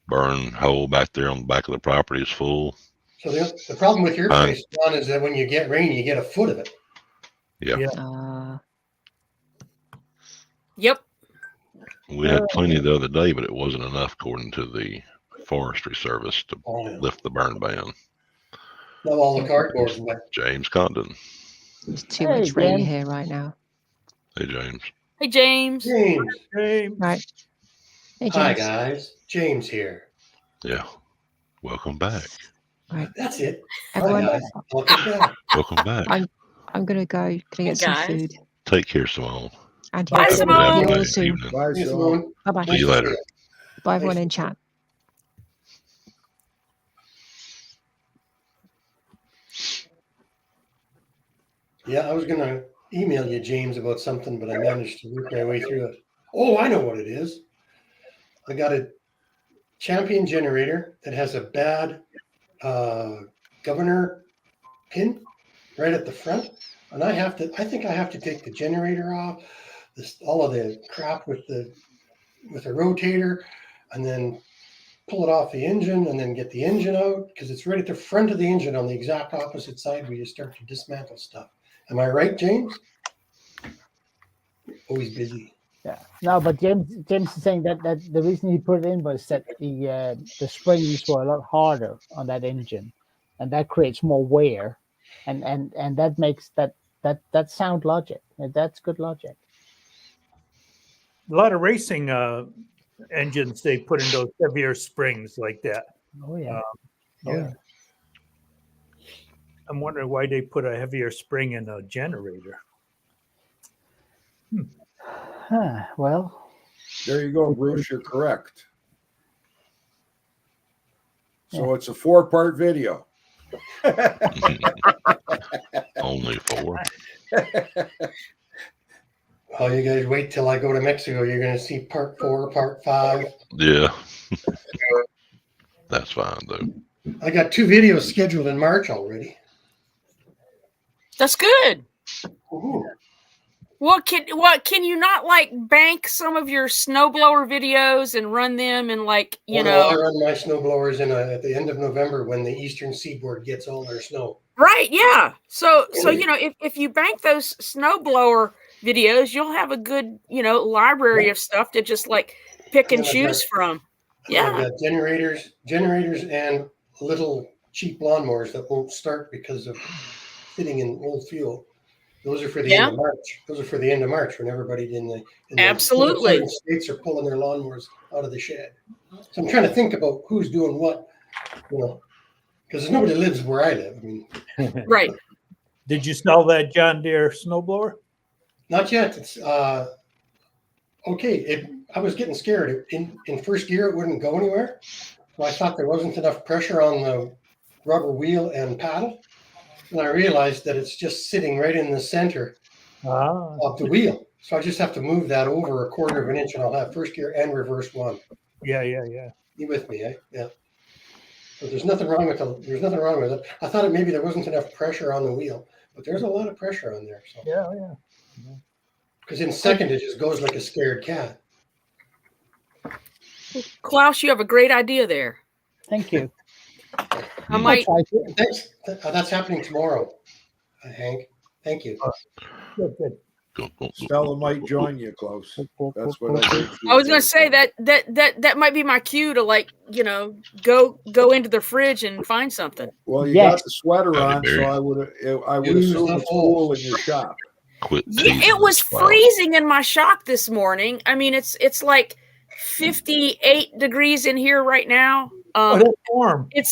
burn hole back there on the back of the property is full. So the problem with your place, John, is that when you get rain, you get a foot of it. Yeah. Yep. We had plenty the other day, but it wasn't enough according to the Forestry Service to lift the burn ban. Now all the cardboard's wet. James Condon. There's too much rain here right now. Hey, James. Hey, James. James. Right. Hey, James. Hi, guys. James here. Yeah. Welcome back. Right. That's it. Everyone, Hi, guys. Welcome back. Welcome back. I'm going to go get some food. Take care, Simone. And bye, Simone. Bye, Bye, Simone. Bye-bye. See you later. Bye, everyone in chat. Yeah, I was going to email you, James, about something, but I managed to work my way through it. Oh, I know what it is. I got a Champion generator that has a bad governor pin right at the front. And I think I have to take the generator off, all of the crap with the rotator, and then pull it off the engine and then get the engine out, because it's right at the front of the engine on the exact opposite side where you start to dismantle stuff. Am I right, James? Oh, he's busy. Yeah. No, but James is saying that the reason he put it in was that the springs were a lot harder on that engine, and that creates more wear, and that makes that sound logic. That's good logic. A lot of racing engines, they put in those heavier springs like that. Oh yeah. Yeah. I'm wondering why they put a heavier spring in a generator. Well, there you go, Bruce. You're correct. So it's a 4-part video. Only 4. Oh, you guys wait till I go to Mexico. You're going to see part 4, part 5. Yeah. That's fine, though. I got 2 videos scheduled in March already. That's good. Ooh. What can you not like bank some of your snowblower videos and run them and I run my snowblowers in at the end of November when the eastern seaboard gets all their snow. Right, yeah. So if you bank those snowblower videos, you'll have a good library of stuff to just pick and choose from. Yeah. I've got generators and little cheap lawnmowers that won't start because of sitting in old fuel. Those are for the end of March. Those are for the end of March when everybody in the absolutely states are pulling their lawnmowers out of the shed. So I'm trying to think about who's doing what, because nobody lives where I live. I mean, right. Did you sell that John Deere snowblower? Not yet. It's okay. I was getting scared. In first gear, it wouldn't go anywhere. So I thought there wasn't enough pressure on the rubber wheel and paddle. And I realized that it's just sitting right in the center of the wheel. So I just have to move that over 1/4 of an inch and I'll have first gear and reverse one. Yeah. You with me, eh? Yeah. But there's nothing wrong with it. I thought maybe there wasn't enough pressure on the wheel, but there's a lot of pressure on there. So. Yeah. Because in second, it just goes like a scared cat. Klaus, you have a great idea there. Thank you. I might. Thanks. That's happening tomorrow, Hank. Thank you. Good. Stella might join you, Klaus. That's what I think. I was going to say that might be my cue to go into the fridge and find something. Well, you got the sweater on, so I would assume it's cool in your shop. It was freezing in my shop this morning. I mean, it's like 58 degrees in here right now. That's warm. Well,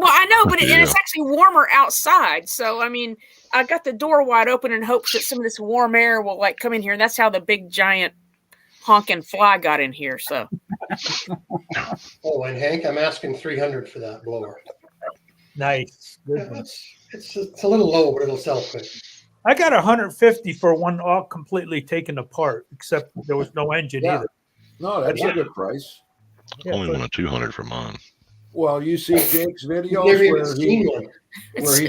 I know, but it's actually warmer outside. So, I mean, I got the door wide open in hopes that some of this warm air will come in here. And that's how the big giant honking fly got in here. So. Oh, and Hank, I'm asking $300 for that blower. Nice. Yeah, it's a little low, but it'll sell quick. I got $150 for one all completely taken apart, except there was no engine either. No, that's a good price. Only wanted $200 for mine. Well, you see Jake's You've videos never even where seen he one.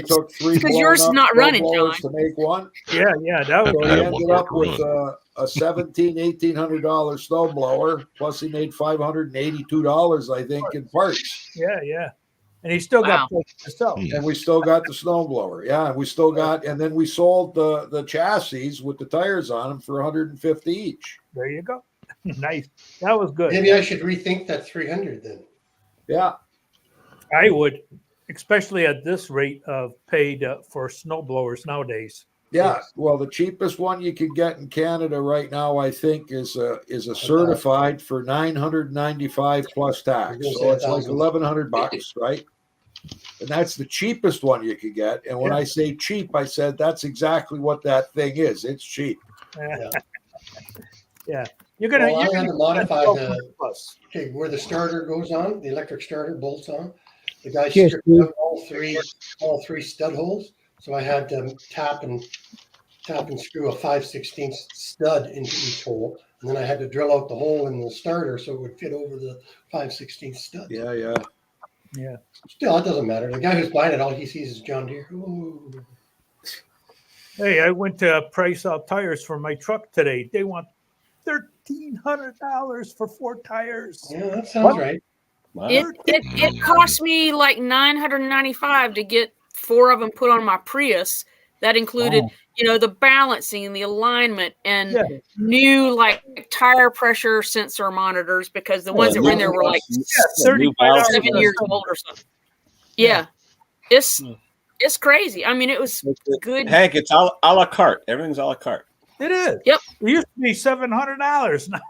took 3 because blown yours is up not snow running, blowers John. to make one. Yeah, that was So I he had one ended up work with run. a $1,700-$1,800 snow blower, plus he made $582, I think, in parts. yeah. And he still got places to sell. And we still got the snow blower. Yeah, we still got, and then we sold the chassis with the tires on them for $150 each. There you go. Nice. That was good. Maybe I should rethink that 300 then. Yeah. I would, especially at this rate of paid for snow blowers nowadays. Yeah, Yes. well, the cheapest one you could get in Canada right now, I think, is a certified for $995 plus tax. You're gonna So say it's like $1,000. $1,100, right? And that's the cheapest one you could get. And when I say cheap, I said that's exactly what that thing is. It's cheap. Yeah. You're gonna. Well, I had to modify the plus. okay where the starter goes on, the electric starter bolts on. The guy Cheers, stripped dude. out all three stud holes, so I had to tap and screw a 5/16 stud into each hole, and then I had to drill out the hole in the starter so it would fit over the 5/16 stud. Yeah. Still, it doesn't matter. The guy who's buying it, all he sees is John Deere. Ooh. Hey, I went to Price Out Tires for my truck today. They want $1,300 for 4 tires. Yeah, that sounds right. Wow. It cost me like $995 to get 4 of them put on my Prius. That included, the balancing and the alignment and new like tire pressure sensor monitors, because the ones that were in there were like 7 years old or something. Yeah. It's crazy. I mean, it was good. Hank, it's a la carte. Everything's a la carte. It is. Yep. It used to be $700 now.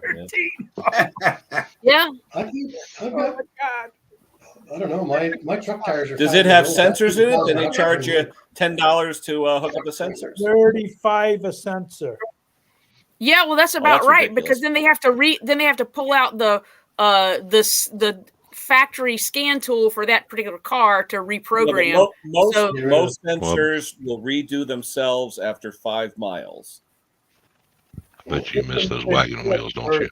13. Yeah. I've Oh got, my God. I don't know. My truck tires are. Does 5 it have years old. sensors in it? Then they charge you $10 to hook up the sensors. 35 a sensor. Yeah, well, that's about that's right, ridiculous. because then they have to pull out the factory scan tool for that particular car to reprogram. Yeah, most So- sensors will redo themselves after 5 miles. Bet you miss those wagon wheels, don't you?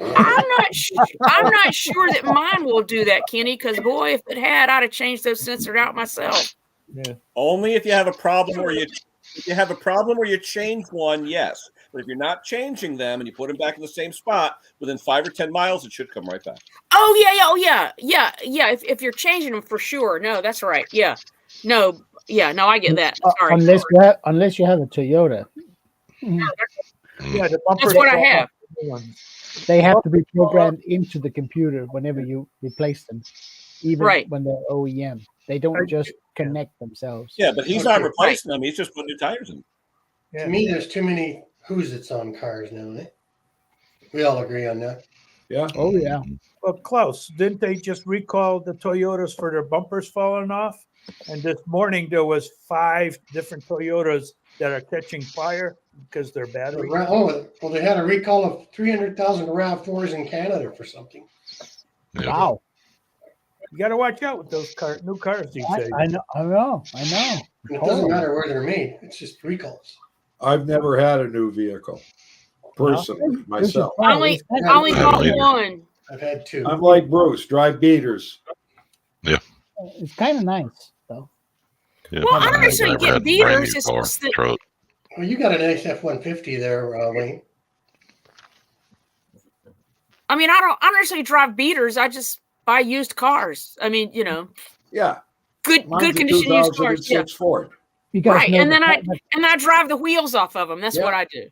I'm not sure that mine will do that, Kenny, because boy, if it had, I'd have changed those sensors out myself. Yeah. Only if you have a problem where you change one, yes. But if you're not changing them and you put them back in the same spot, within 5 or 10 miles, it should come right back. Oh yeah. If you're changing them, for sure. No, that's right. Yeah. No, I get that. Sorry. Unless you have a Toyota, Yeah, the bumpers. That's what I have. they have to be programmed into the computer whenever you replace them, even Right. when they're OEM. They don't just connect themselves. Yeah, but he's not replacing them. He's just putting new tires in. Yeah. To me, there's too many who's it's on cars now. Eh? We all agree on that. Yeah. Oh yeah. Well, Klaus, didn't they just recall the Toyotas for their bumpers falling off? And this morning there was 5 different Toyotas that are catching fire because their battery. Oh, well, they had a recall of 300,000 RAV4s in Canada for something. Yeah. Wow. You got to watch out with those new cars these days. I know. And it doesn't matter where they're made; it's just recalls. I've never had a new vehicle personally myself. I only bought one. I've had 2. I'm like Bruce, drive beaters. It's kind of nice though. Yeah. Well, I don't I've necessarily never get had a beaters. brand new It's car, just that- truck. Well, you got an nice F-150 there, Wayne. I mean, I don't necessarily drive beaters. I just buy used cars. I mean, Yeah. good Mine's a condition used cars. Yeah. 2006 Ford. You guys Right, know and the then fact that- I drive the wheels off of them. That's Yeah. what I do.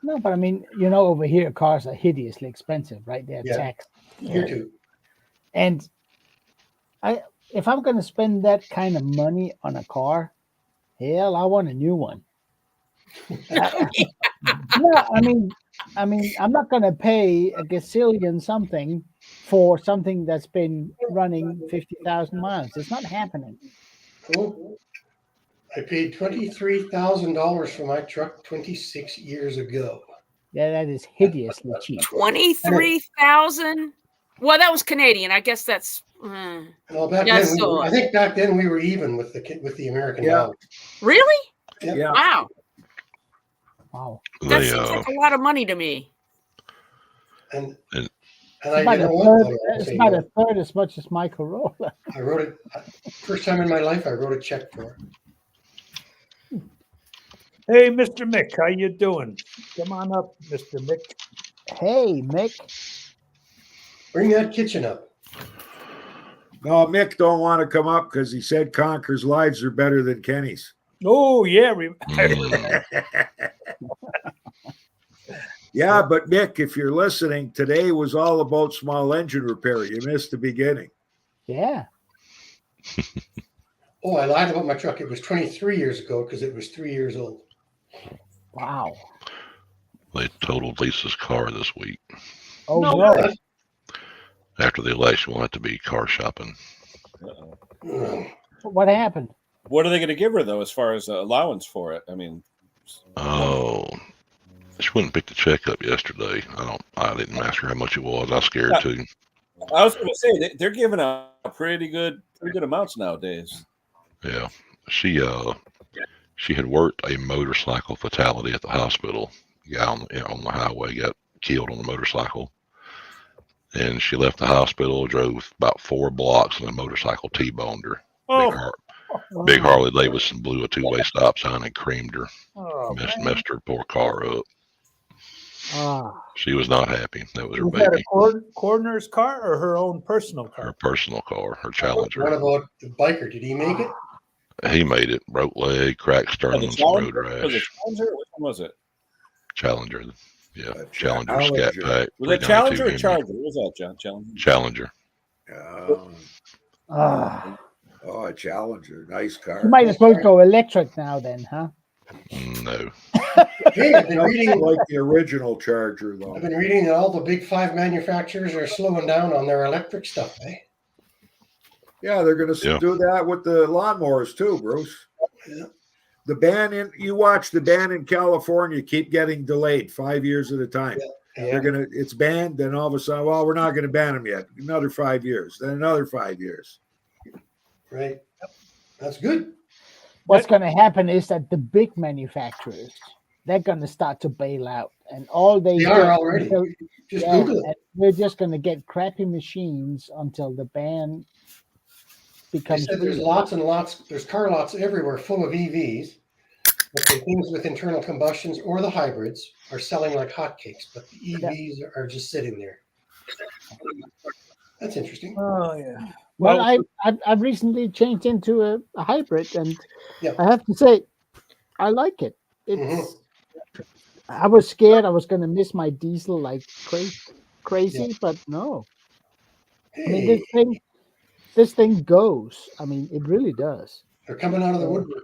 No, but I mean, over here cars are hideously expensive, right? They're Yeah. taxed. Here too. And if I'm going to spend that kind of money on a car, hell, I want a new one. Yeah, I mean, I'm not going to pay a gazillion something for something that's been running 50,000 miles. It's not happening. Cool. I paid $23,000 for my truck 26 years ago. Yeah, that is hideously cheap. 23,000. Well, that was Canadian. I guess that's. Well, back Yeah, then, so- I think back then we were even with the American Yeah. dollar. Really? Yeah. Wow, Wow. that They, seems like a lot of money to me. And And I didn't want to. It's about a third as much as my Corolla. I wrote it first time in my life. I wrote a check for it. Hey, Mr. Mick, how you doing? Come on up, Mr. Mick. Hey, Mick. Bring that kitchen up. No, Mick don't want to come up because he said Conker's lives are better than Kenny's. Oh, yeah. Yeah, but Mick, if you're listening, today was all about small engine repair. You missed the beginning. Yeah. Oh, I lied about my truck. It was 23 years ago because it was 3 years old. Wow. They totaled Lisa's car this week. Oh, No. After the election, we'll have to be car shopping. What happened? What are they going to give her though, as far as allowance for it? I mean, Oh, she wouldn't pick the check up yesterday. I didn't ask her how much it was. I was scared too. I was going to say they're giving out pretty good amounts nowadays. Yeah, she had worked a motorcycle fatality at the hospital. A guy on the highway got killed on a motorcycle, and she left the hospital, drove about 4 blocks, and a motorcycle T-boned her. Oh. Big Harley Davidson blew a 2-way stop sign and creamed her. Oh, messed her poor car up. She was not happy. That was her Was that baby. a coroner's car or her own personal car? Her personal car, her Challenger. What about the biker? Did he make it? He made it. Broke leg, cracked sternum, some road rash. Was it Challenger? Which one was it? Challenger. Yeah, Challenger. Scat Pack. Was it Challenger or Charger? What was that, John? Challenger. Oh, a Challenger. Nice car. You might as well go electric now then, huh? No. Hey, I've been reading like the original Charger, though. I've been reading that all the big 5 manufacturers are slowing down on their electric stuff, eh? Yeah, they're going to do that with the lawnmowers too, Bruce. Yeah. The ban you watch the ban in California keep getting delayed 5 years at a time. Yeah. It's banned, then all of a sudden, well, we're not going to ban them yet. Another 5 years, then another 5 years. Right. That's good. What's going to happen is that the big manufacturers, they're going to start to bail out, and all they are already. Just Google it. We're just going to get crappy machines until the ban becomes. There's lots and lots. There's car lots everywhere full of EVs, but the things with internal combustions or the hybrids are selling like hotcakes. But the EVs are just sitting there. That's interesting. Oh yeah. Well, I've recently changed into a hybrid, and I have to say, I like it. It's. I was scared I was going to miss my diesel like crazy, but no. Hey. I mean, this thing goes. I mean, it really does. They're coming out of the woodwork.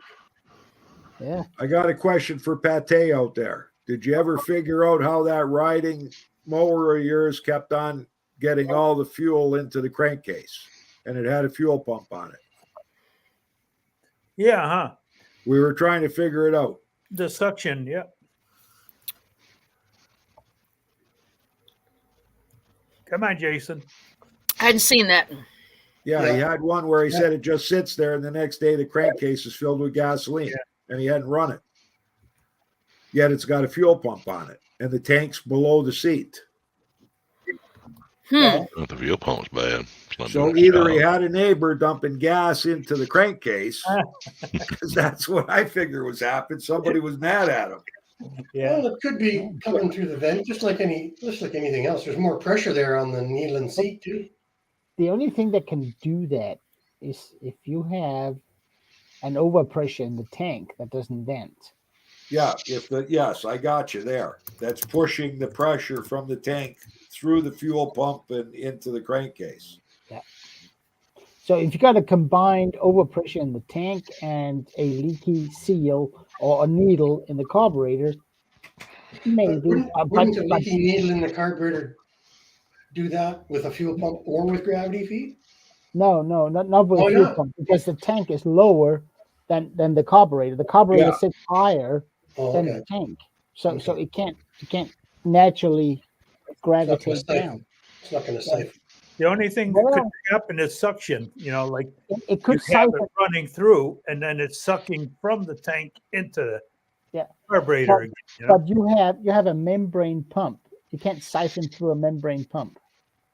Yeah. I got a question for Pate out there. Did you ever figure out how that riding mower of yours kept on getting all the fuel into the crankcase? And it had a fuel pump on it. Yeah, huh? We were trying to figure it out. The suction, yeah. Come on, Jason. I hadn't seen that. Yeah, he had one where he said it just sits there, and the next day the crankcase is filled with gasoline, and he hadn't run it. Yet it's got a fuel pump on it, and the tank's below the seat. The fuel pump's bad. So either he had a neighbor dumping gas into the crankcase, because that's what I figure was happening. Somebody was mad at him. Yeah. Well, it could be coming through the vent, just like anything else. There's more pressure there on the needle and seat too. The only thing that can do that is if you have an overpressure in the tank that doesn't vent. Yeah, yes, I got you there. That's pushing the pressure from the tank through the fuel pump and into the crankcase. Yeah. So if you got a combined overpressure in the tank and a leaky seal or a needle in the carburetor, maybe. Wouldn't a leaky needle in the carburetor do that with a fuel pump or with gravity feed? No, not with a fuel pump, because the tank is lower than the carburetor. The carburetor sits higher than the tank, so it can't naturally gravitate down. It's not going to siphon. The only thing that could happen is suction. Like it could have it running through, and then it's sucking from the tank into the carburetor. But you have a membrane pump. You can't siphon through a membrane pump.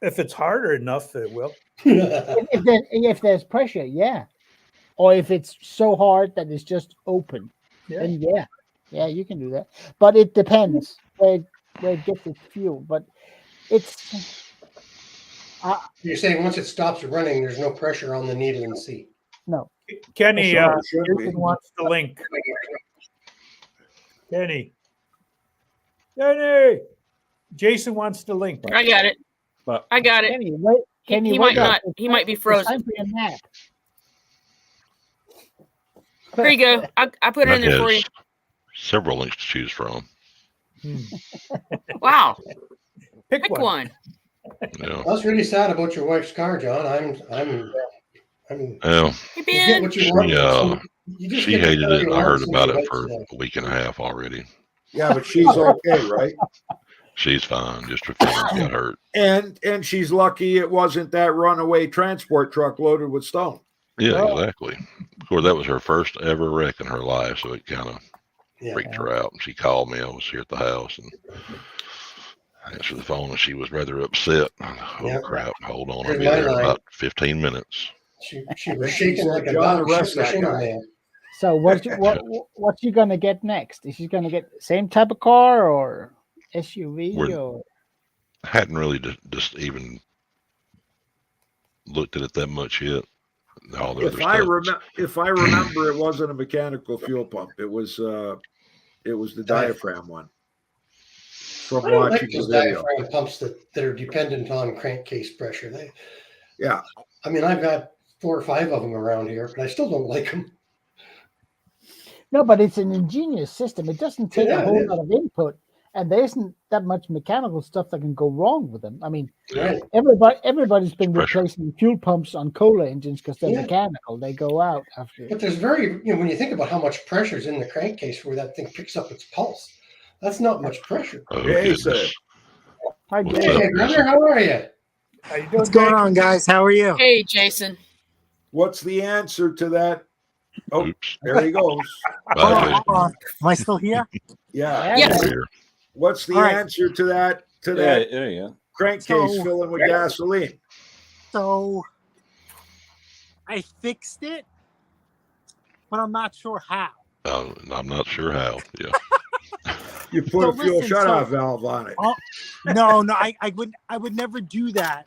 If it's harder enough, it will. If there's pressure, yeah. Or if it's so hard that it's just open, then yeah, you can do that. But it depends where it gets its fuel. But it's You're saying once it stops running, there's no pressure on the needle and seat. no. Kenny Should be. wants the link. Kenny. Jason wants the link. I got it. But I got it. Kenny, wait. Kenny, He wake might up. not. It's He time- might be it's frozen. time for your nap. Here you go. I put it in That there for you. has several links to choose from. Wow. Pick Pick one. one. Yeah. I was really sad about your wife's car, John. I'm Well, Hey, you get Ben. what you she want. You just she get the hated car it. you I want, heard so about you it like for that. a week and a half already. Yeah, but she's okay, right? She's fine. Just her feelings got hurt. And she's lucky it wasn't that runaway transport truck loaded with stone. Yeah, exactly. Of course, that was her first ever wreck in her life, so it kind of freaked her out. And she called me. I was here at the house and I answered the phone, and she was rather upset. Oh crap! Hold on, I'll Here's be my there in line. about 15 minutes. She was shaking like a John, dog arrest shooting a that shingle guy. nail. So what's she gonna get next? Is she gonna get the same type of car or SUV We're- or? Hadn't really just even looked at it that much yet. All the If I remember, it wasn't a mechanical fuel pump. It was the diaphragm one. From I don't watching like the those video. diaphragm pumps that are dependent on crankcase pressure. Yeah. I mean, I've got 4 or 5 of them around here, but I still don't like them. No, but it's an ingenious system. It doesn't take Yeah, a it whole is. lot of input, and there isn't that much mechanical stuff that can go wrong with them. I mean, Right. everybody's been Pressure. replacing fuel pumps on Kohler engines because they're Yeah. mechanical. They go out after. But there's when you think about how much pressure is in the crankcase where that thing picks up its pulse, that's not much pressure. Oh, Hey, goodness. sir. Hi, What's Jay. up? Hey, brother, how are you? How you doing, What's going Jake? on, guys? How are you? Hey, Jason. What's the answer to that? Oh, Oops. there he goes. Bye, Hold on, Jason. hold on. Am I still here? Yeah. Yes. Over here. What's the All right. answer to that yeah, there you go. crankcase So- filling with gasoline? So I fixed it, but I'm not sure how. I'm not sure how. Yeah. You put So a fuel listen, shutoff so- valve on it. Oh, no, I would never do that.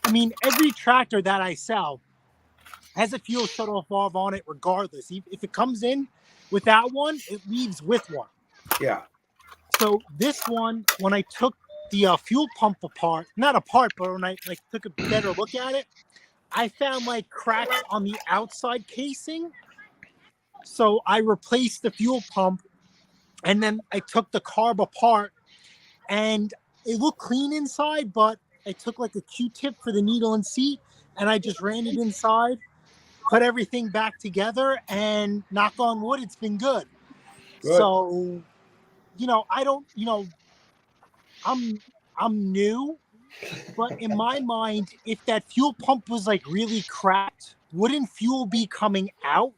I mean, every tractor that I sell has a fuel shutoff valve on it, regardless. If it comes in without one, it leaves with one. Yeah. So this one, when I took the fuel pump apart, not apart, but when I took a better look at it, I found like cracks on the outside casing. So I replaced the fuel pump, and then I took the carb apart, and it looked clean inside, but I took like a Q-tip for the needle and seat, and I just ran it inside, put everything back together, and knock on wood, it's been good. Good. So, I don't, I'm new, but in my mind, if that fuel pump was like really cracked, wouldn't fuel be coming out?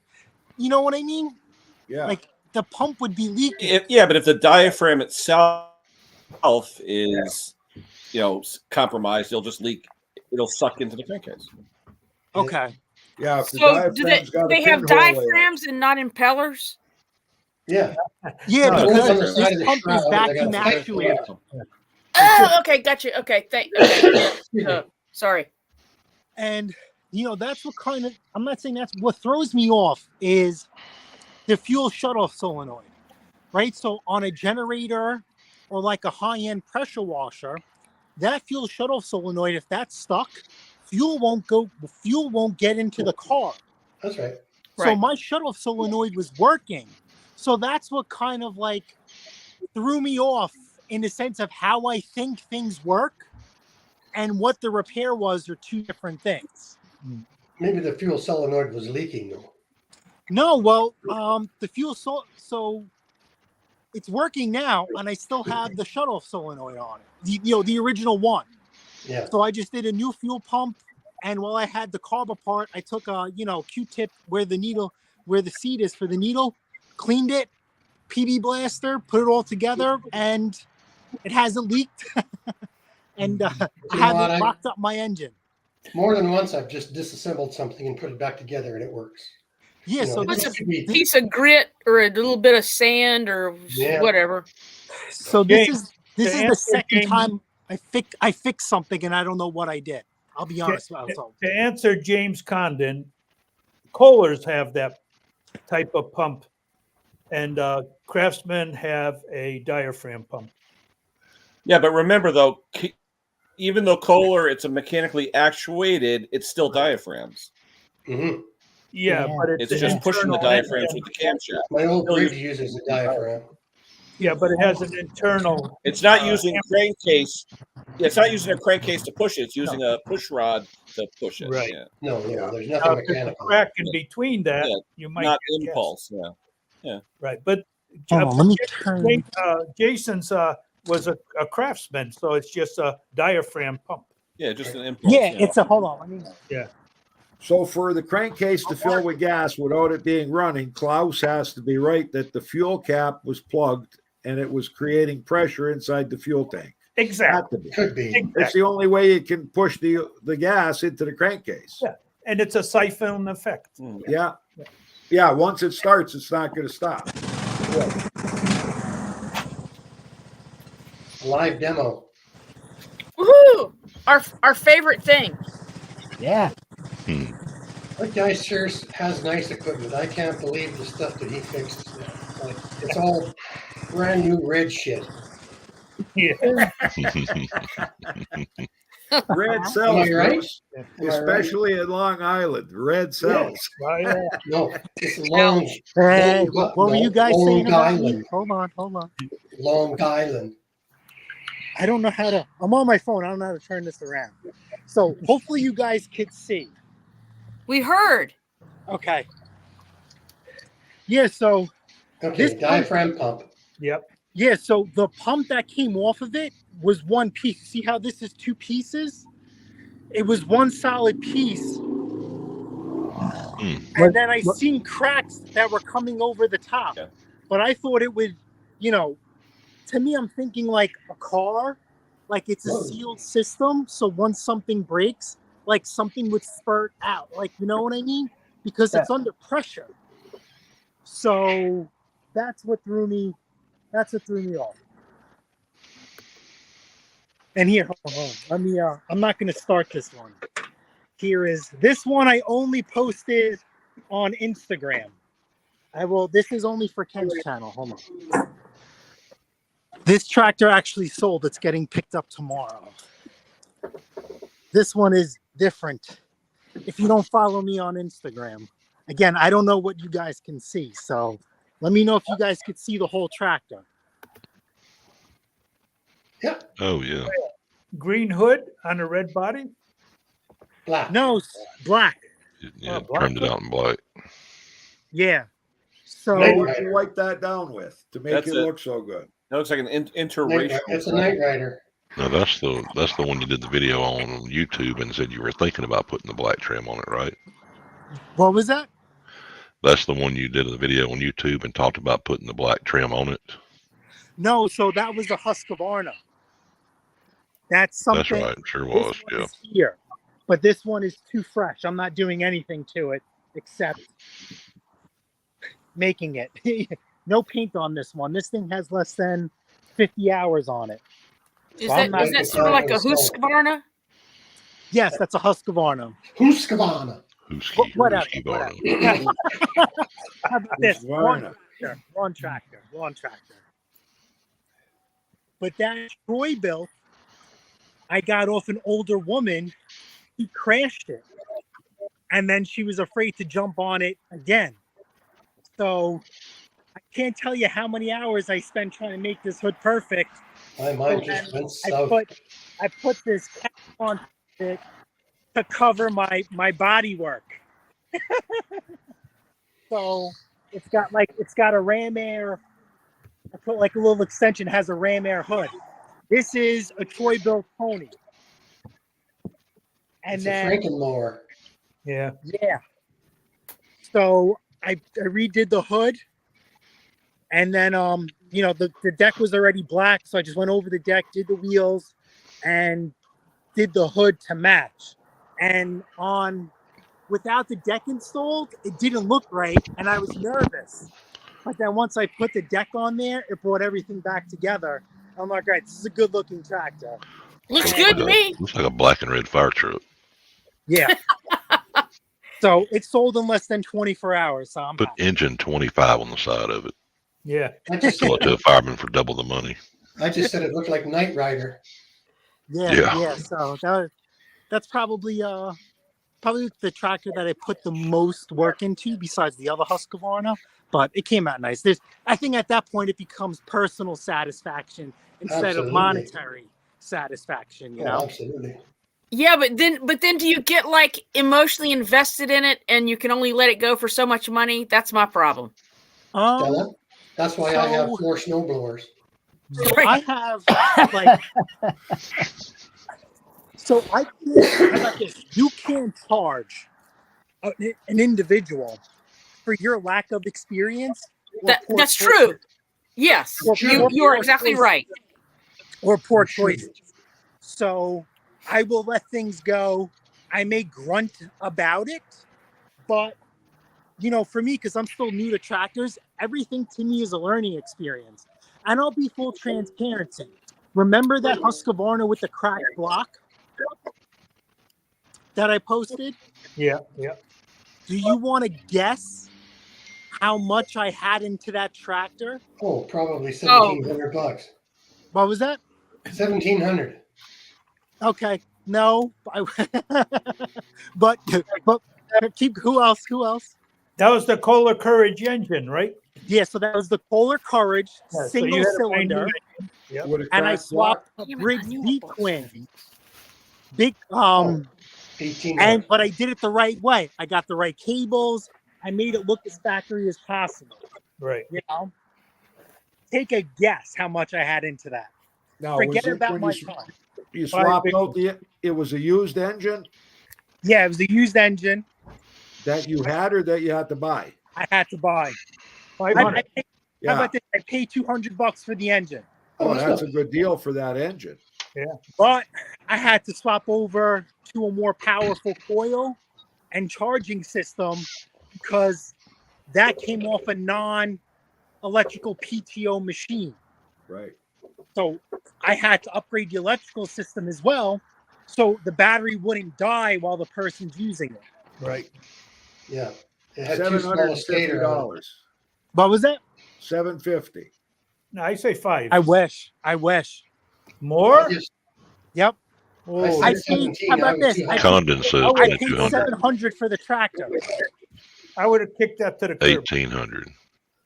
You know what I mean? Yeah. Like the pump would be leaking. Yeah, but if the diaphragm itself is, compromised, it'll just leak. It'll suck into the crankcase. Okay. Yeah. If the So do diaphragm's got a they have pinhole in it. diaphragms and not impellers? Yeah. Yeah, No, because on the side of this the pump is shroud, they vacuum got the actuated. Oh, okay, gotcha. Okay, sorry. And that's what kind of, I'm not saying that's what throws me off is the fuel shutoff solenoid, right? So on a generator or like a high-end pressure washer, that fuel shutoff solenoid, if that's stuck, fuel won't get into the car. That's right. So Right. my shutoff solenoid was working. So that's what kind of like threw me off in the sense of how I think things work and what the repair was are two different things. Maybe the fuel solenoid was leaking though. No, well, the fuel so it's working now, and I still have the shutoff solenoid on it. The original one. Yeah. So I just did a new fuel pump, and while I had the carb apart, I took a Q-tip where the seat is for the needle, cleaned it, PB blaster, put it all together, and it hasn't leaked. and I You know have what, it locked up my engine. More than once, I've just disassembled something and put it back together, and it works. Yeah, so What's this, a piece of grit or a little bit of sand or whatever? so James, this to is the answer second James- time I fixed something and I don't know what I did. I'll be honest about it. To answer James Condon, Kohlers have that type of pump, and Craftsman have a diaphragm pump. Yeah, but remember though, even though Kohler it's a mechanically actuated, it's still diaphragms. Mm-hmm. Yeah, but it's just pushing the diaphragms with the camshaft. My old Still bridge using- uses a diaphragm. Yeah, but it has an internal. It's not using crankcase. Yeah, it's not using a crankcase to push it. It's using a push rod to push it. Right. Yeah. No, there's Now, nothing if there's a mechanical. crack in between that, Yeah, you might not get impulse. Yeah. Yeah. right. But Hold on, let me turn. Jason's was a Craftsman, so it's just a diaphragm pump. Yeah, just an impulse. Yeah, it's a hold on. Let me. Yeah. So for the crankcase to fill with gas without it being running, Klaus has to be right that the fuel cap was plugged and it was creating pressure inside the fuel tank. Exactly. Could be. Exactly. It's the only way you can push the gas into the crankcase. Yeah, and it's a siphon effect. Yeah. Yeah, once it starts, it's not going to stop. Live demo. Woohoo! Our favorite thing. Yeah. That guy sure has nice equipment. I can't believe the stuff that he fixed. Like, it's all brand new red shit. Yeah. Red Am cells, I right? Bruce. Especially at Long Island. Red cells. No, it's Long. Hey, what were you guys saying about me? Island. Hold on. Long Island. I don't know how to. I'm on my phone. I don't know how to turn this around. So hopefully you guys could see. We heard. Okay. Yeah. So. Okay. This Diaphragm pump. Yep. Yeah. So the pump that came off of it was one piece. See how this is two pieces? It was one solid piece. And then I seen cracks that were coming over the top. Yeah. But I thought it would, to me, I'm thinking like a car, like it's a sealed system. So once something breaks, like something would spurt out. Like, you know what I mean? Because it's under pressure. So that's what threw me off. And here, hold on. Let me, I'm not going to start this one. Here is, this one I only posted on Instagram. This is only for Ken's channel. Hold on. This tractor actually sold. It's getting picked up tomorrow. This one is different. If you don't follow me on Instagram, again, I don't know what you guys can see. So let me know if you guys could see the whole tractor. Yeah. Oh, yeah. Green hood on a red body? Black. No, black. Yeah, trimmed it out in black. Yeah. So what do you wipe that down with to make That's it it. look so good? That looks like an interracial. It's a Night Rider. No, that's the one you did the video on YouTube and said you were thinking about putting the black trim on it, right? what was that? That's the one you did a video on YouTube and talked about putting the black trim on it. No, so that was the Husqvarna. That's something. That's right, sure This was. one Yeah. is here, but this one is too fresh. I'm not doing anything to it except making it. No paint on this one. This thing has less than 50 hours on it. Is So I'm that not- sort of like a Husqvarna? Yes, that's a Husqvarna. Husqvarna. Husky. Whatever. Husky Barnum. How about this? Husqvarna. One tractor. But that Troy built, I got off an older woman. He crashed it. And then she was afraid to jump on it again. So I can't tell you how many hours I spent trying to make this hood perfect. Mine just went I south. put this cap on it to cover my body work. So it's got a Ram Air. I put like a little extension, has a Ram Air hood. This is a Troy built pony. And It's then a Frankenmower. Yeah. yeah. So I redid the hood. And then the deck was already black, so I just went over the deck, did the wheels, and did the hood to match. And without the deck installed, it didn't look right, and I was nervous. But then once I put the deck on there, it brought everything back together. I'm like, right, this is a good looking tractor. Looks good to me. Looks like a black and red fire truck. Yeah. So it sold in less than 24 hours. So I'm Put happy. engine 25 on the side of it. Yeah. Sell it to a fireman for double the money. I just said it looked like Knight Rider. Yeah. So that's probably the tractor that I put the most work into besides the other Husqvarna, but it came out nice. I think at that point it becomes personal satisfaction instead of monetary satisfaction, you know? Absolutely. Yeah, but then do you get like emotionally invested in it and you can only let it go for so much money? That's my problem. Stella? That's why I have 4 snowblowers. So I have like so I can't, how about this? You can't charge an individual for your lack of experience. That's true. Yes, you are exactly right. Or poor choices. So I will let things go. I may grunt about it, but you know, for me, because I'm still new to tractors, everything to me is a learning experience. And I'll be full transparency. Remember that Husqvarna with the cracked block that I posted? Yeah. Do you want to guess how much I had into that tractor? Oh, probably $1,700. What was that? 1,700. Okay, no, but who else? That was the Kohler Courage engine, right? Yeah, so that was the Kohler Courage Yeah, so single you had a cylinder, Yep. and I swapped a Briggs V twin. Big but I did it the right way. I got the right cables. I made it look as factory as possible. Right. You know, take a guess how much I had into that. Now, Forget about my time. You swapped out it was a used engine? Yeah, it was a used engine. That you had or that you had to buy? I had to buy. How about this? I paid $200 for the engine. Oh, that's a good deal for that engine. Yeah. But I had to swap over to a more powerful coil and charging system because that came off a non-electrical PTO machine. Right. So I had to upgrade the electrical system as well so the battery wouldn't die while the person's using it. Right. Yeah. It had $750. What was that? $750. No, I say 5. I wish. More? Yep. Oh, I paid, how about this? Condon says I paid 2,200. $700 for the tractor. I would have kicked that to the curb. 1,800.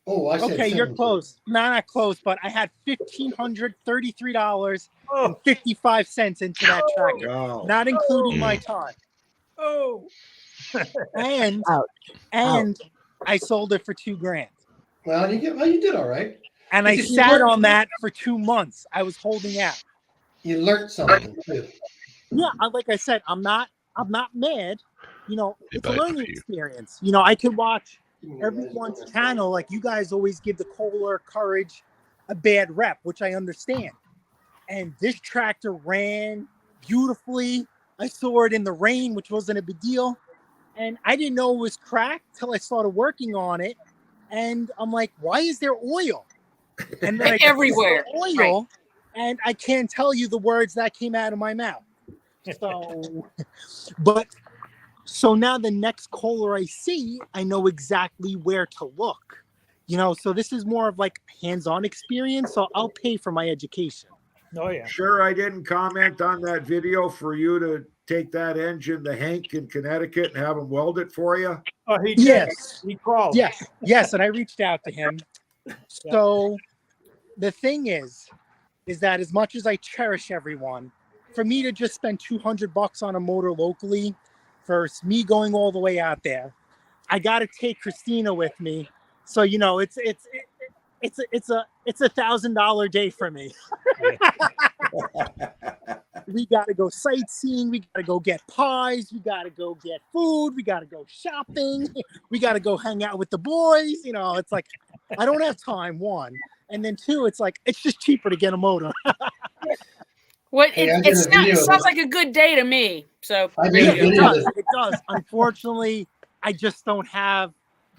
Oh, I said okay, 17. you're close. No, not close, but I had $1,533.55 into that tractor, not including my time. Oh, and I sold it for $2,000. Well, you did all right. And I sat on that for 2 months. I was holding out. You learned something too. Yeah, like I said, I'm not mad. You know, it's a learning experience. You know, I could watch everyone's channel. Like you guys always give the Kohler Courage a bad rep, which I understand. And this tractor ran beautifully. I saw it in the rain, which wasn't a big deal. And I didn't know it was cracked till I started working on it. And I'm like, why is there oil? And then everywhere oil, and I can't tell you the words that came out of my mouth. So now the next Kohler I see, I know exactly where to look. You know, so this is more of like hands-on experience. So I'll pay for my education. Oh yeah. Sure, I didn't comment on that video for you to take that engine to Hank in Connecticut and have him weld it for you. Oh, he did. Yes. He called. Yes, and I reached out to him. So the thing is that as much as I cherish everyone, for me to just spend $200 on a motor locally versus me going all the way out there, I got to take Christina with me. So you know, it's a $1,000 day for me. We got to go sightseeing. We got to go get pies. We got to go get food. We got to go shopping. We got to go hang out with the boys. You know, it's like, I don't have time, one. And then two, it's like, it's just cheaper to get a motor. Well, Hey, I it, did it, a sounds, video it of sounds it. like a good day to me. So I there did you a go. It video does. that It does. Unfortunately, I just don't have,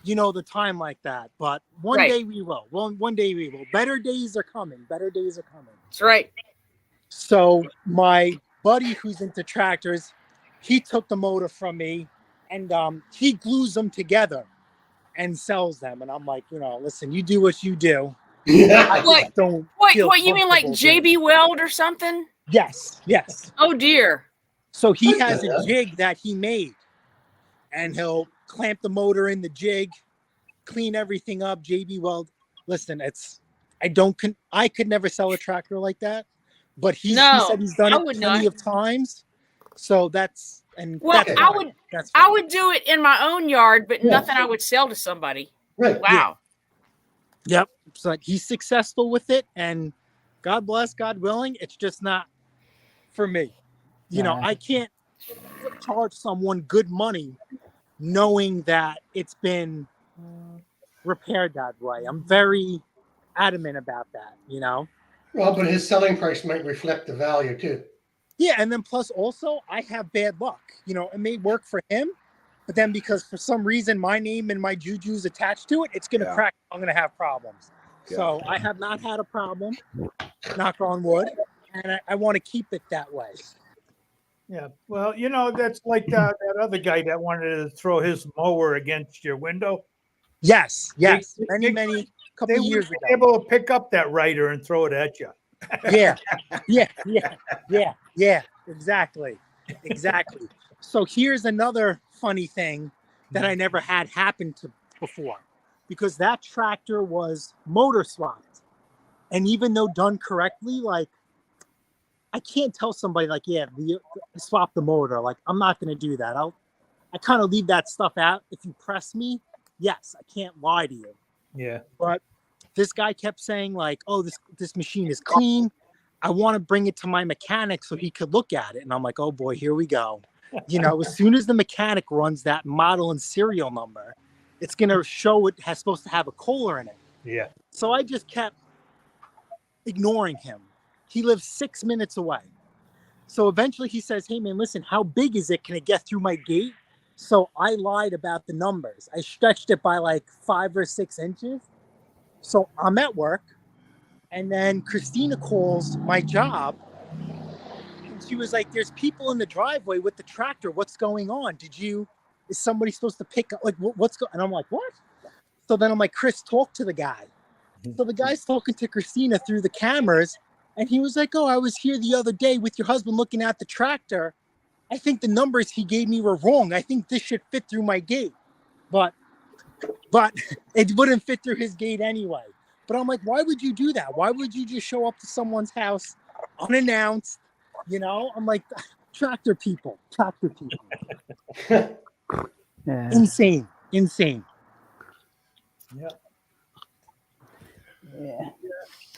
the time like that. But one Right. day we will. One day we will. Better days are coming. Better days are coming. That's right. So my buddy who's into tractors, he took the motor from me, and he glues them together and sells them. And I'm like, listen, you do what you do. I yeah. What? just don't What? feel What? You mean like comfortable doing JB it. Weld or something? Yes, yes. Oh dear. So he I've has done a that. jig that he made, and he'll clamp the motor in the jig, clean everything up. JB Weld. Listen, I could never sell a tractor like that, but he No, said he's done I it would plenty not. of times. So that's Well, Okay. fine. That's I fine. would do it in my own yard, but Yeah. nothing I would sell to somebody. Right. Wow. Yep. So he's successful with it, and God bless, God willing, it's just not for me. I can't charge someone good money knowing that it's been repaired that way. I'm very adamant about that, Well, but his selling price might reflect the value too. Yeah, and then plus also I have bad luck. It may work for him, but then because for some reason my name and my juju's attached to it, it's gonna crack. I'm gonna have problems. So I have not had a problem, knock on wood, and I want to keep it that way. Yeah, well, that's like that other guy that wanted to throw his mower against your window. Yes, They- many couple They of years would ago. be able to pick up that rider and throw it at you. Yeah, exactly. So here's another funny thing that I never had happen to before, because that tractor was motor swapped, and even though done correctly, like I can't tell somebody like, swap the motor. Like I'm not going to do that. I kind of leave that stuff out. If you press me, yes, I can't lie to you. Yeah. But this guy kept saying like, oh, this machine is clean. I want to bring it to my mechanic so he could look at it. And I'm like, oh boy, here we go. As soon as the mechanic runs that model and serial number, it's going to show it has supposed to have a Kohler in it. Yeah. So I just kept ignoring him. He lives 6 minutes away. So eventually he says, hey man, listen, how big is it? Can it get through my gate? So I lied about the numbers. I stretched it by like 5 or 6 inches. So I'm at work, and then Christina calls my job, and she was like, there's people in the driveway with the tractor. What's going on? Is somebody supposed to pick up? Like, what's going on? And I'm like, what? So then I'm like, Chris, talk to the guy. So the guy's talking to Christina through the cameras, and he was like, oh, I was here the other day with your husband looking at the tractor. I think the numbers he gave me were wrong. I think this should fit through my gate. But it wouldn't fit through his gate anyway. But I'm like, why would you do that? Why would you just show up to someone's house unannounced? I'm like, tractor people. Yeah. Insane. Yeah. Yeah.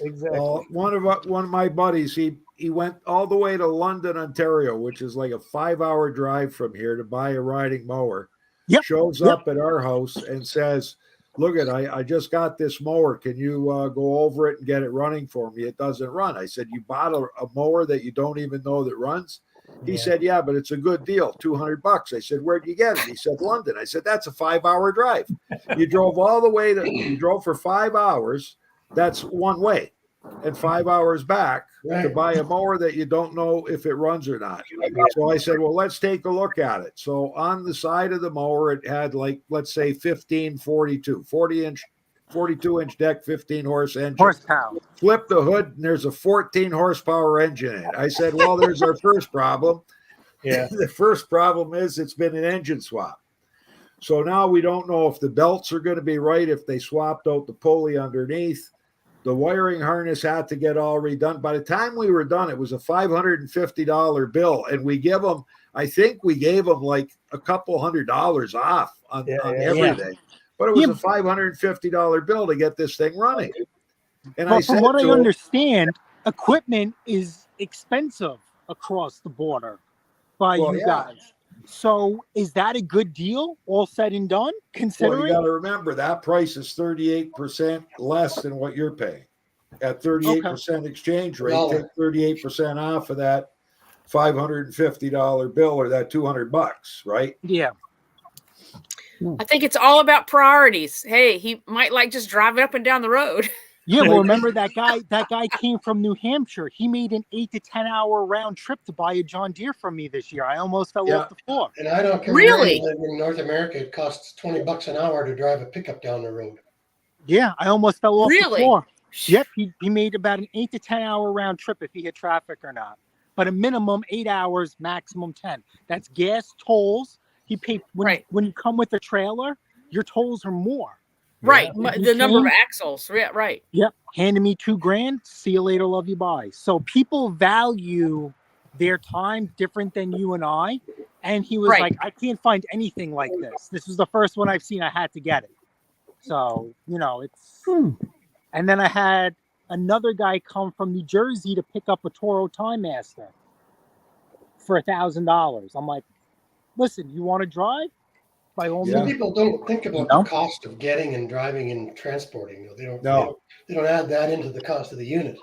Exactly. Well, one of my buddies, he went all the way to London, Ontario, which is like a 5-hour drive from here, to buy a riding mower. Yep. Shows up at our house and says, look I just got this mower. Can you go over it and get it running for me? It doesn't run. I said, you bought a mower that you don't even know that runs? He said, yeah, but it's a good deal, $200. I said, where'd you get it? He said, London. I said, that's a 5-hour drive. You drove you drove for 5 hours. That's one way, and 5 hours back to buy a mower that you don't know if it runs or not. So I said, well, let's take a look at it. So on the side of the mower, it had like, let's say 42-inch deck, 15 Horsepower. Flip the hood, and there's a 14 horsepower engine in it. I said, well, there's our first problem. Yeah. The first problem is it's been an engine swap. So now we don't know if the belts are going to be right, if they swapped out the pulley underneath. The wiring harness had to get all redone. By the time we were done, it was a $550 bill. And I think we gave them like a couple $100 off on everything. Yeah. But it was a $550 bill to get this thing running. And from what I understand, equipment is expensive across the border by you guys. So is that a good deal, all said and done, considering? Well, you got to remember that price is 38% less than what you're paying. at 38% exchange rate. Dollar. Take 38% off of that $550 bill or that $200, right? Yeah. I think it's all about priorities. Hey, he might like just driving up and down the road. Yeah, well, remember that guy? That guy came from New Hampshire. He made an 8 to 10 hour round trip to buy a John Deere from me this year. I almost fell off the floor. And I don't care Really? where you live in North America. It costs $20 an hour to drive a pickup down the road. Yeah, I almost fell off the Really? floor. Yep, he made about an 8 to 10 hour round trip if he hit traffic or not. But a minimum 8 hours, maximum 10. That's gas, tolls. He paid when you come with a trailer, your tolls are more. Right. Yeah. The number of axles. Yeah, right. Yep. Handed me $2,000. See you later. Love you. Bye. So people value their time different than you and I. And he was like, I can't find anything like this. This is the first one I've seen. I had to get it. So, it's. And then I had another guy come from New Jersey to pick up a Toro Time Master for $1,000. I'm like, listen, you want to drive? By all Some means. people don't think about the cost of getting and driving and transporting. They don't add that into the cost of the unit.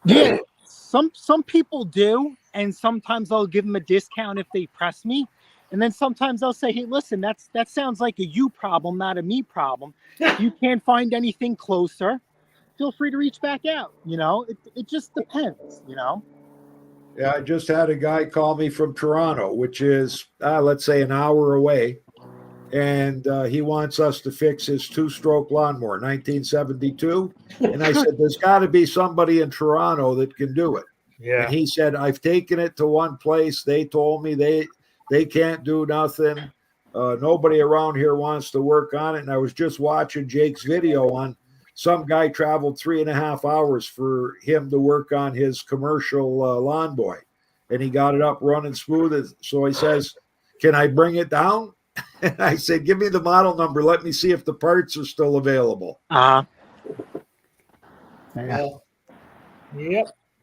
Yeah, some people do, and sometimes I'll give them a discount if they press me, and then sometimes I'll say, hey, listen, that sounds like a you problem, not a me problem. If you can't find anything closer, feel free to reach back out. It just depends. Yeah, I just had a guy call me from Toronto, which is let's say an hour away. And he wants us to fix his 2-stroke lawnmower, 1972. And I said, there's got to be somebody in Toronto that can do it. Yeah. And he said, I've taken it to one place. They told me they can't do nothing. Nobody around here wants to work on it. And I was just watching Jake's video on some guy traveled 3.5 hours for him to work on his commercial lawn boy. And he got it up running smooth. So he says, can I bring it down? And I said, give me the model number. Let me see if the parts are still available. Yeah.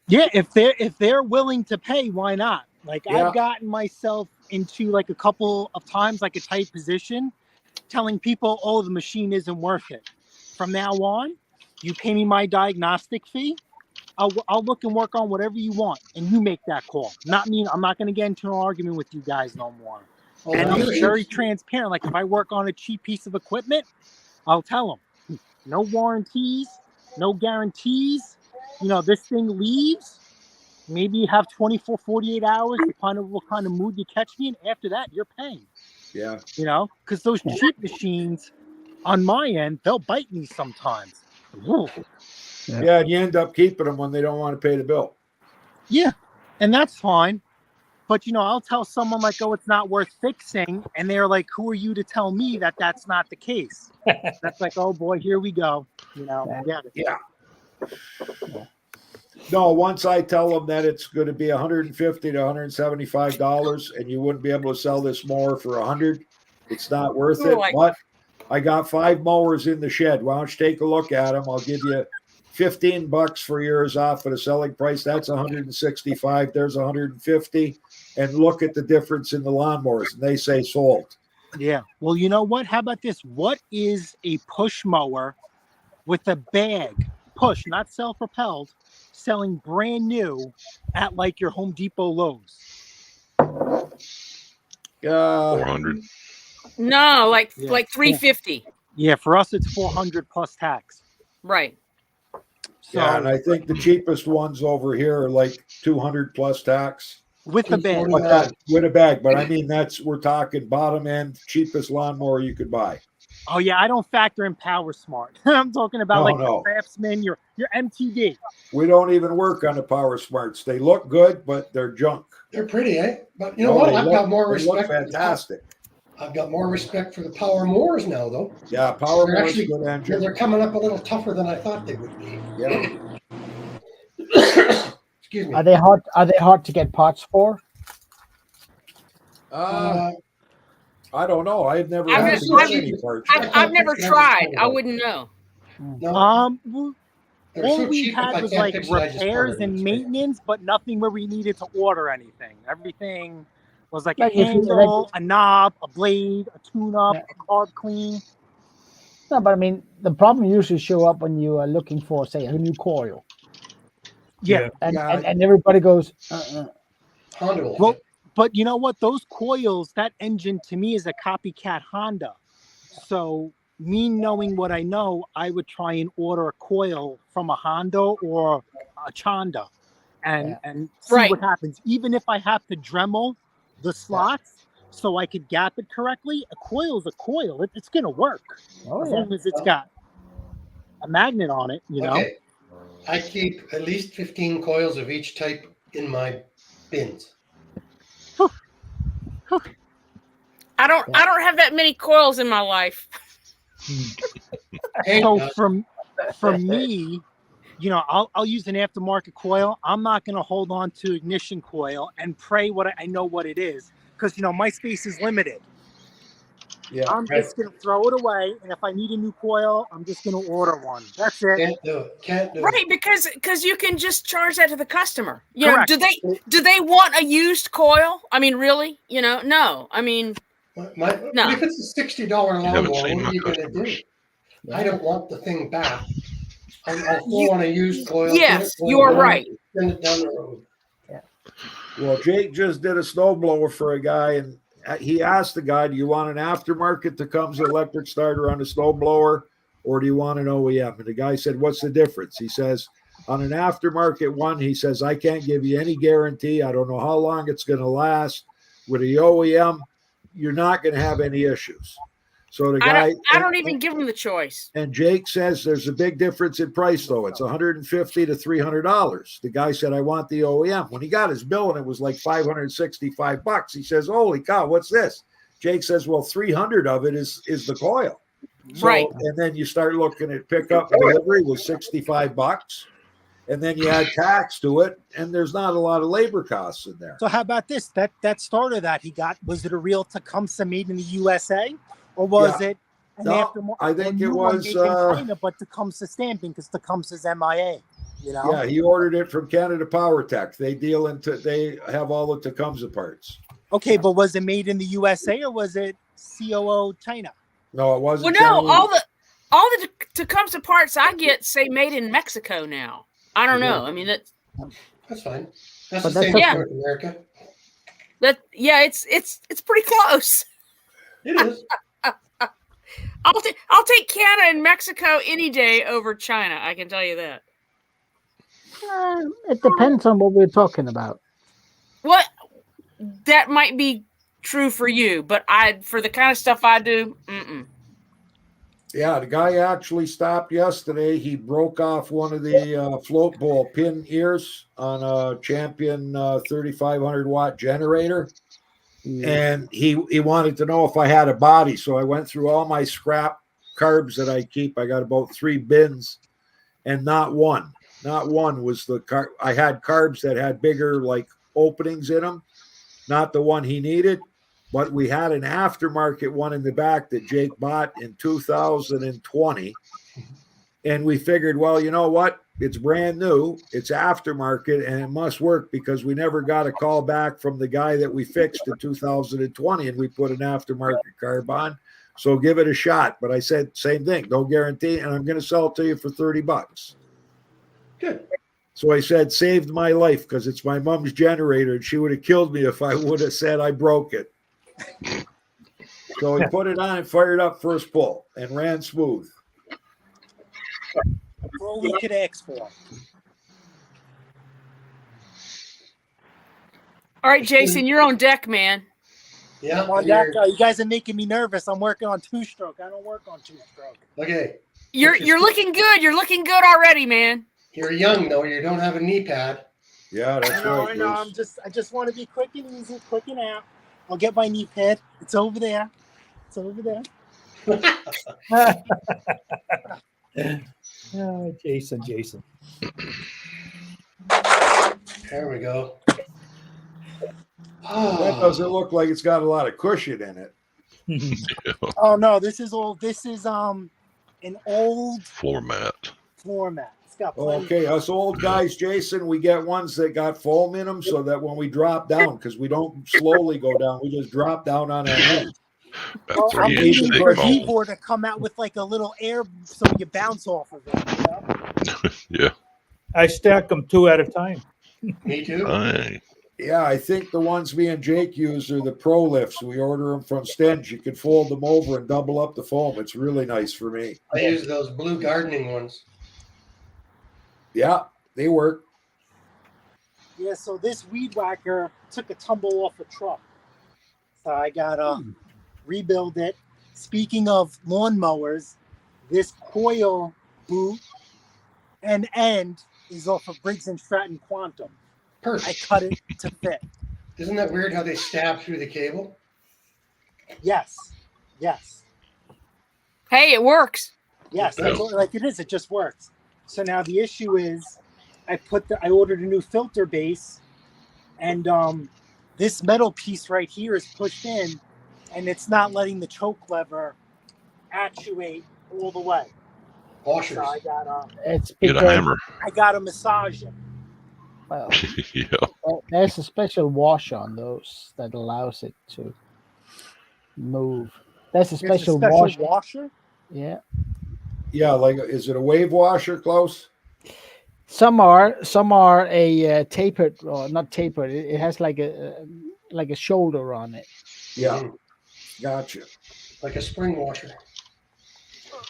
Yeah, if they're willing to pay, why not? Like I've gotten myself into like a couple of times like a tight position, telling people, oh, the machine isn't worth it. From now on, you pay me my diagnostic fee. I'll look and work on whatever you want, and you make that call. Not me. I'm not going to get into an argument with you guys no more. And I'm very transparent. Like if I work on a cheap piece of equipment, I'll tell them, no warranties, no guarantees. This thing leaves. Maybe you have 24, 48 hours, depending on what kind of mood you catch me in. After that, you're paying. Yeah. Because those cheap machines on my end, they'll bite me sometimes. Yeah, and you end up keeping them when they don't want to pay the bill. Yeah, and that's fine. But, I'll tell someone like, oh, it's not worth fixing. And they're like, who are you to tell me that that's not the case? That's like, oh, boy, here we go. Yeah. No, once I tell them that it's going to be $150 to $175 and you wouldn't be able to sell this mower for $100, it's not worth it. But I got 5 mowers in the shed. Why don't you take a look at them? I'll give you $15 for yours off of the selling price. That's $165. There's $150. And look at the difference in the lawnmowers. And they say sold. Yeah. Well, you know what? How about this? What is a push mower with a bag, push, not self-propelled, selling brand new at like your Home Depot Lowe's? 400. No, like 350. Yeah, for us it's 400 plus tax. Right. So, yeah, and I think the cheapest ones over here are like 200 plus tax. With a bag. With a bag. But I mean, we're talking bottom end, cheapest lawnmower you could buy. Oh, yeah, I don't factor in Power Smart. I'm talking about your Craftsman, your MTD. We don't even work on the Power Smarts. They look good, but they're junk. They're pretty, eh? But you know what? I've got more respect. They look fantastic. I've got more respect for the Power Mowers now, though. Yeah, Power Mowers good engine. They're coming up a little tougher than I thought they would be. Yeah. Excuse me. Are they hard to get parts for? I don't know. I've never I've never tried. I wouldn't know. No. All we had was like repairs and maintenance, but nothing where we needed to order anything. Everything was like a handle, a knob, a blade, a tune-up, a carb clean. No, but I mean, the problem usually show up when you are looking for, say, a new coil, Yeah. and everybody goes, Honda will Well, fit. but you know what? Those coils, that engine to me is a copycat Honda. So me knowing what I know, I would try and order a coil from a Honda or a Chanda and see Right. what happens. Even if I have to Dremel the slots so I could gap it correctly, a coil is a coil. It's going to work as long as it's got a magnet on it, you know? Okay. I keep at least 15 coils of each type in my bins. I don't have that many coils in my life. So for me, you know, I'll use an aftermarket coil. I'm not going to hold on to ignition coil and pray what I know what it is, because you know my space is limited. Yeah, I'm just going to throw it away, and if I need a new coil, I'm just going to order one. That's it. Can't do it. Can't do Right, it. because you can just charge that to the customer. You know, Correct. do they want a used coil? I mean, really? You know, no. I mean, But no. if it's a $60 You haven't lawnmower, seen what my are you going to customers. do? I don't want the thing back. I'll throw on a used coil. Yes, get it you are going, right. Send it down the road. Well, Jake just did a snowblower for a guy, and he asked the guy, do you want an aftermarket Tecumseh electric starter on a snowblower, or do you want an OEM? And the guy said, what's the difference? He says, on an aftermarket one, he says, I can't give you any guarantee. I don't know how long it's going to last. With the OEM, you're not going to have any issues. So the guy, I don't even give them the choice. and Jake says there's a big difference in price, though. It's $150 to $300. The guy said, I want the OEM. When he got his bill and it was like $565, he says, holy cow, what's this? Jake says, well, 300 of it is the coil. So, Right. and then you start looking at pickup and delivery was $65. And then you add tax to it, and there's not a lot of labor costs in there. So how about this? That starter that he got, was it a real Tecumseh made in the USA, or was it an aftermarket? I think it new one was made in China, but Tecumseh stamping because Tecumseh's MIA. You know? Yeah, he ordered it from Canada Power Tech. They they have all the Tecumseh parts. Okay, but was it made in the USA or was it COO China? No, it wasn't. Well, no, Chinese. all the Tecumseh parts I get say made in Mexico now. I don't know. I mean, That's fine. That's But the same that's in okay. North America. It's pretty close. It is. I'll take Canada and Mexico any day over China. I can tell you that. it depends on what we're talking about. What that might be true for you, but for the kind of stuff I do, Yeah, the guy actually stopped yesterday. He broke off one of the float ball pin ears on a Champion 3,500 watt generator. And he wanted to know if I had a body. So I went through all my scrap carbs that I keep. I got about 3 bins, and not one was the carb. I had carbs that had bigger like openings in them, not the one he needed. But we had an aftermarket one in the back that Jake bought in 2020. And we figured, well, you know what? It's brand new. It's aftermarket, and it must work because we never got a call back from the guy that we fixed in 2020, and we put an aftermarket carb on. So give it a shot. But I said, same thing, no guarantee, and I'm going to sell it to you for $30. Good. So I said, saved my life because it's my mom's generator, and she would have killed me if I would have said I broke it. So he put it on and fired up first pull and ran smooth. All we could ask for. All right, Jason, you're on deck, man. Yeah. Come on, you guys are making me nervous. I'm working on 2-stroke. I don't work on 2-stroke. Okay. You're looking good. You're looking good already, man. You're young though. You don't have a knee pad. Yeah, that's right. I know. I just want to be quick and easy, quick and out. I'll get my knee pad. It's over there. It's over there. Oh, Jason. There we go. That doesn't look like it's got a lot of cushion in it. Oh no, this is an old Floor mat. It's got plenty. Okay, us old guys, Jason, we get ones that got foam in them so that when we drop down, because we don't slowly go down, we just drop down on our knees. About Well, I'm 3-inch waiting thick for foam. Vivor to come out with like a little air so you bounce off of it. You know? Yeah. I stack them 2 at a time. Me too. Dang. Yeah, I think the ones me and Jake use are the Pro Lifts. We order them from Stench. You can fold them over and double up the foam. It's really nice for me. I use those blue gardening ones. Yeah, they work. Yeah, so this weed whacker took a tumble off a truck. So I gotta rebuild it. Speaking of lawnmowers, this coil boot and end is off of Briggs and Stratton Quantum. I Perfect. cut it to fit. Isn't that weird how they stab through the cable? Yes. Yes. Hey, it works. Yes. Yeah. That's what, like it is. It just works. So now the issue is I ordered a new filter base and this metal piece right here is pushed in and it's not letting the choke lever actuate all the way. Washers. So I got It's Get a because hammer. I got to massage it. well, Yeah. there's a special washer on those that allows it to move. There's a There's special, washer. Yeah. Yeah, like is it a wave washer, Klaus? Some are a tapered or not tapered. It has like a shoulder on it. Yeah, Mm. gotcha. Like a spring washer.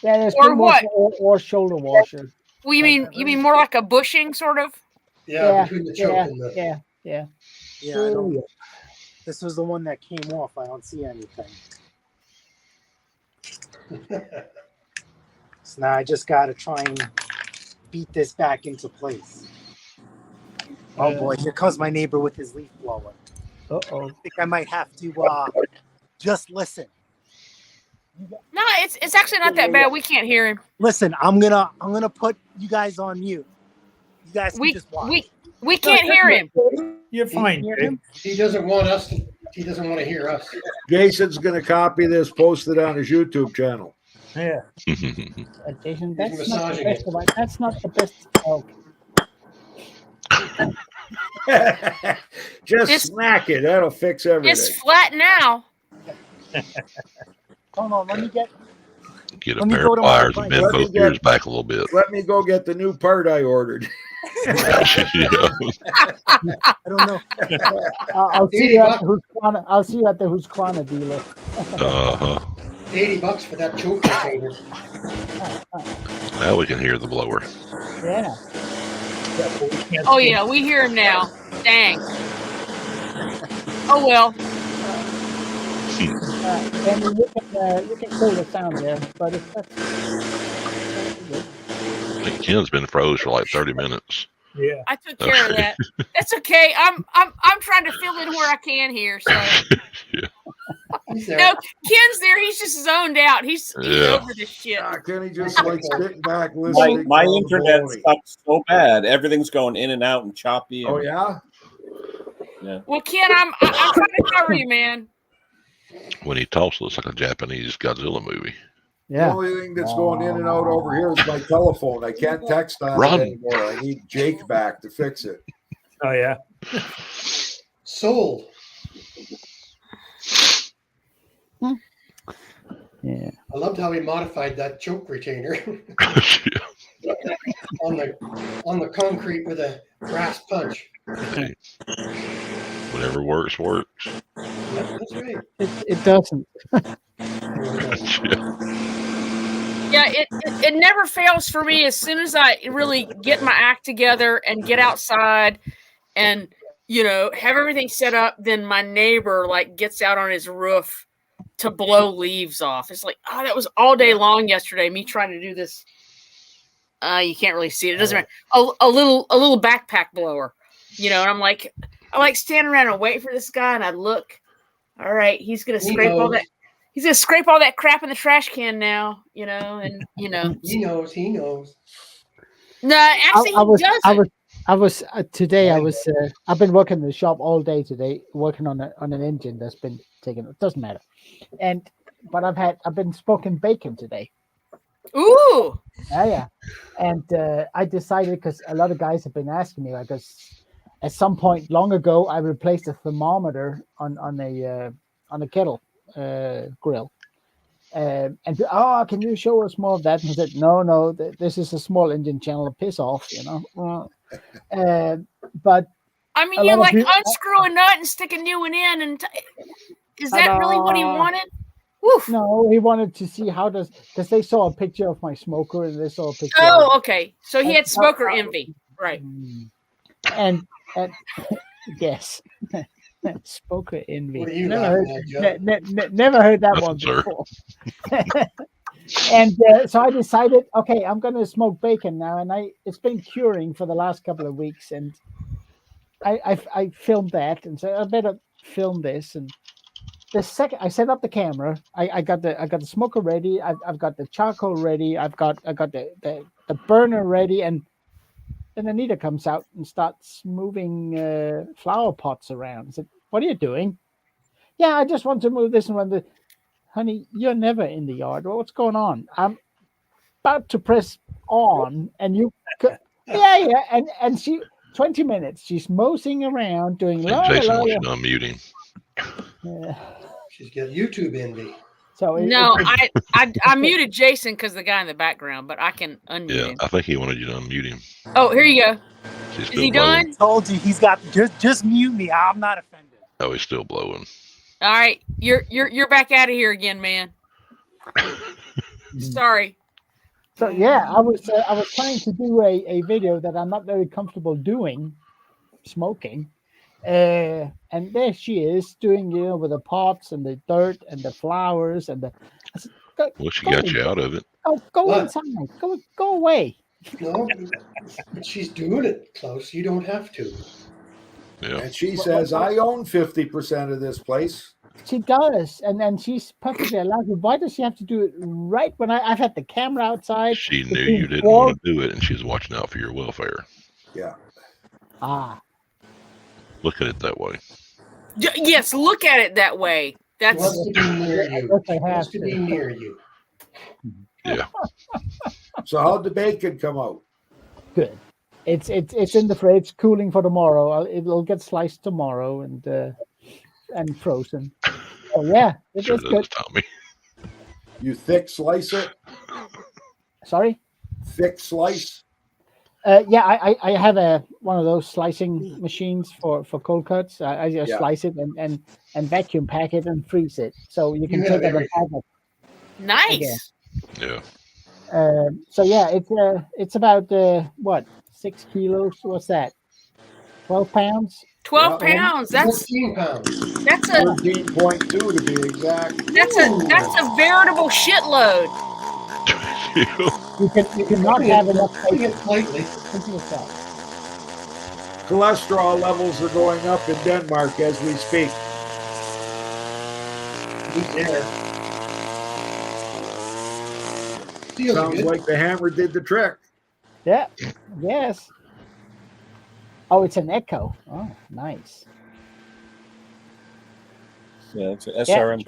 Yeah, there's Or spring washer what? or shoulder washer. Well, you mean more like a bushing sort of? Yeah, between the choke yeah, and the. yeah, yeah. Yeah, I don't. This was the one that came off. I don't see anything. So now I just got to try and beat this back into place. Oh boy, here comes my neighbor with his leaf blower. Uh-oh. I think I might have to just listen. No, it's actually not that bad. We can't hear him. Listen, I'm gonna put you guys on mute. You guys can just watch. We can't hear him. You're fine. Hear Jake. him? He doesn't want us. He doesn't want to hear us. Jason's going to copy this, post it on his YouTube channel. Yeah. Jason, He's that's not the massaging best. it. That's not the best. Okay. Just smack it. That'll fix everything. It's flat now. Hold on, let me get. Get a Let me pair go of to my pliers and bike. bend Let me both get- ears back a little bit. Let me go get the new part I ordered. Yeah. I don't know. I'll see you at the Husqvarna. I'll see you at the Husqvarna dealer. Uh-huh. $80 for that choke container. Now we can hear the blower. Yeah. Oh yeah, we hear him now. Dang. Oh well. And you can cool the sound there, but if that's I think Ken's been froze for like 30 minutes. Yeah. I took care of that. That's okay. I'm trying to fill in where I can here. So He's there. no, Ken's there. He's just zoned out. He's Yeah. over this shit. Kenny just like sitting back listening. My to all the internet baloney. sucks so bad. Everything's going in and out and choppy. And, Oh yeah. yeah. Well, Ken, I'm trying to cover you, man. When he talks, it looks like a Japanese Godzilla movie. The only thing that's going in and out over here is my telephone. I can't text on Run. it anymore. I need Jake back to fix it. Oh yeah. Sold. yeah. I loved how he modified that choke retainer on the concrete with a brass punch. Hey, whatever works, works. Yeah, that's right. It doesn't. Yeah, it never fails for me. As soon as I really get my act together and get outside, and have everything set up, then my neighbor gets out on his roof to blow leaves off. It's like, that was all day long yesterday. Me trying to do this. You can't really see it. It doesn't matter. A little backpack blower, and I'm like, I like stand around and wait for this guy, and I look. All right, he's gonna scrape all that. He's gonna scrape all that crap in the trash can now, and He knows. He knows. No, actually, he doesn't. I've been working in the shop all day today, working on an engine that's been taken. It doesn't matter, but I've been smoking bacon today. Ooh. Yeah, and I decided because a lot of guys have been asking me, because at some point long ago I replaced a thermometer on a kettle. grill. And can you show us more of that? And I said, no, this is a small engine channel. Piss off, but I mean, you like unscrew a nut and stick a new one in, and is that really what he wanted? Woof. No, he wanted to see because they saw a picture of my smoker and they saw a picture. Oh, okay. So he had smoker envy, right? And yes, smoker envy. What are you Never heard that Nothing, one sir. before. And so I decided, okay, I'm going to smoke bacon now, and it's been curing for the last couple of weeks, and I filmed that, and so I better film this. And the second I set up the camera, I got the smoker ready. I've got the charcoal ready. I got the burner ready, and then Anita comes out and starts moving flower pots around. I said, "What are you doing?" "Yeah, I just want to move this and one." "Honey, you're never in the yard. What's going on?" "I'm about to press on, and you." Yeah, and she 20 minutes. She's moseying around doing. Jason wants you to unmute him. She's got YouTube envy. So I muted Jason because the guy in the background, but I can unmute him. I think he wanted you to unmute him. Oh, here you go. Is he done? Told you he's got just mute me. I'm not offended. Oh, he's still blowing. All right, you're back out of here again, man. Sorry. So yeah, I was trying to do a video that I'm not very comfortable doing, smoking, and there she is doing with the pots and the dirt and the flowers and the. I said, well, she got you out of it. Go inside. Go away. No, she's doing it, Klaus. You don't have to. Yeah. And she says, "I own 50% of this place." She does, and she's perfectly allowed to. Why does she have to do it right when I've had the camera outside? She knew you didn't want to do it, and she's watching out for your welfare. Yeah. Look at it that way. Yes, look at it that way. That's wants to be near you. She wants to be near you. Yeah. So how'd the bacon come out? Good. It's in the fridge, cooling for tomorrow. It'll get sliced tomorrow and frozen. Oh yeah, it's good. Tommy. You thick slice it? Sorry? Thick slice? Yeah, I have one of those slicing machines for cold cuts. I just slice it and vacuum pack it and freeze it, so you can take it and pack it. Nice. Yeah. So yeah, it's about 6 kilos. What's that? 12 pounds. 12 pounds. That's 14 pounds. That's a 13.2 to be exact. That's a veritable shitload. You cannot have enough slightly. Cholesterol levels are going up in Denmark as we speak. Sounds like the hammer did the trick. Yeah. Yes. Oh, it's an Echo. Oh, nice. Yeah, it's an SRM.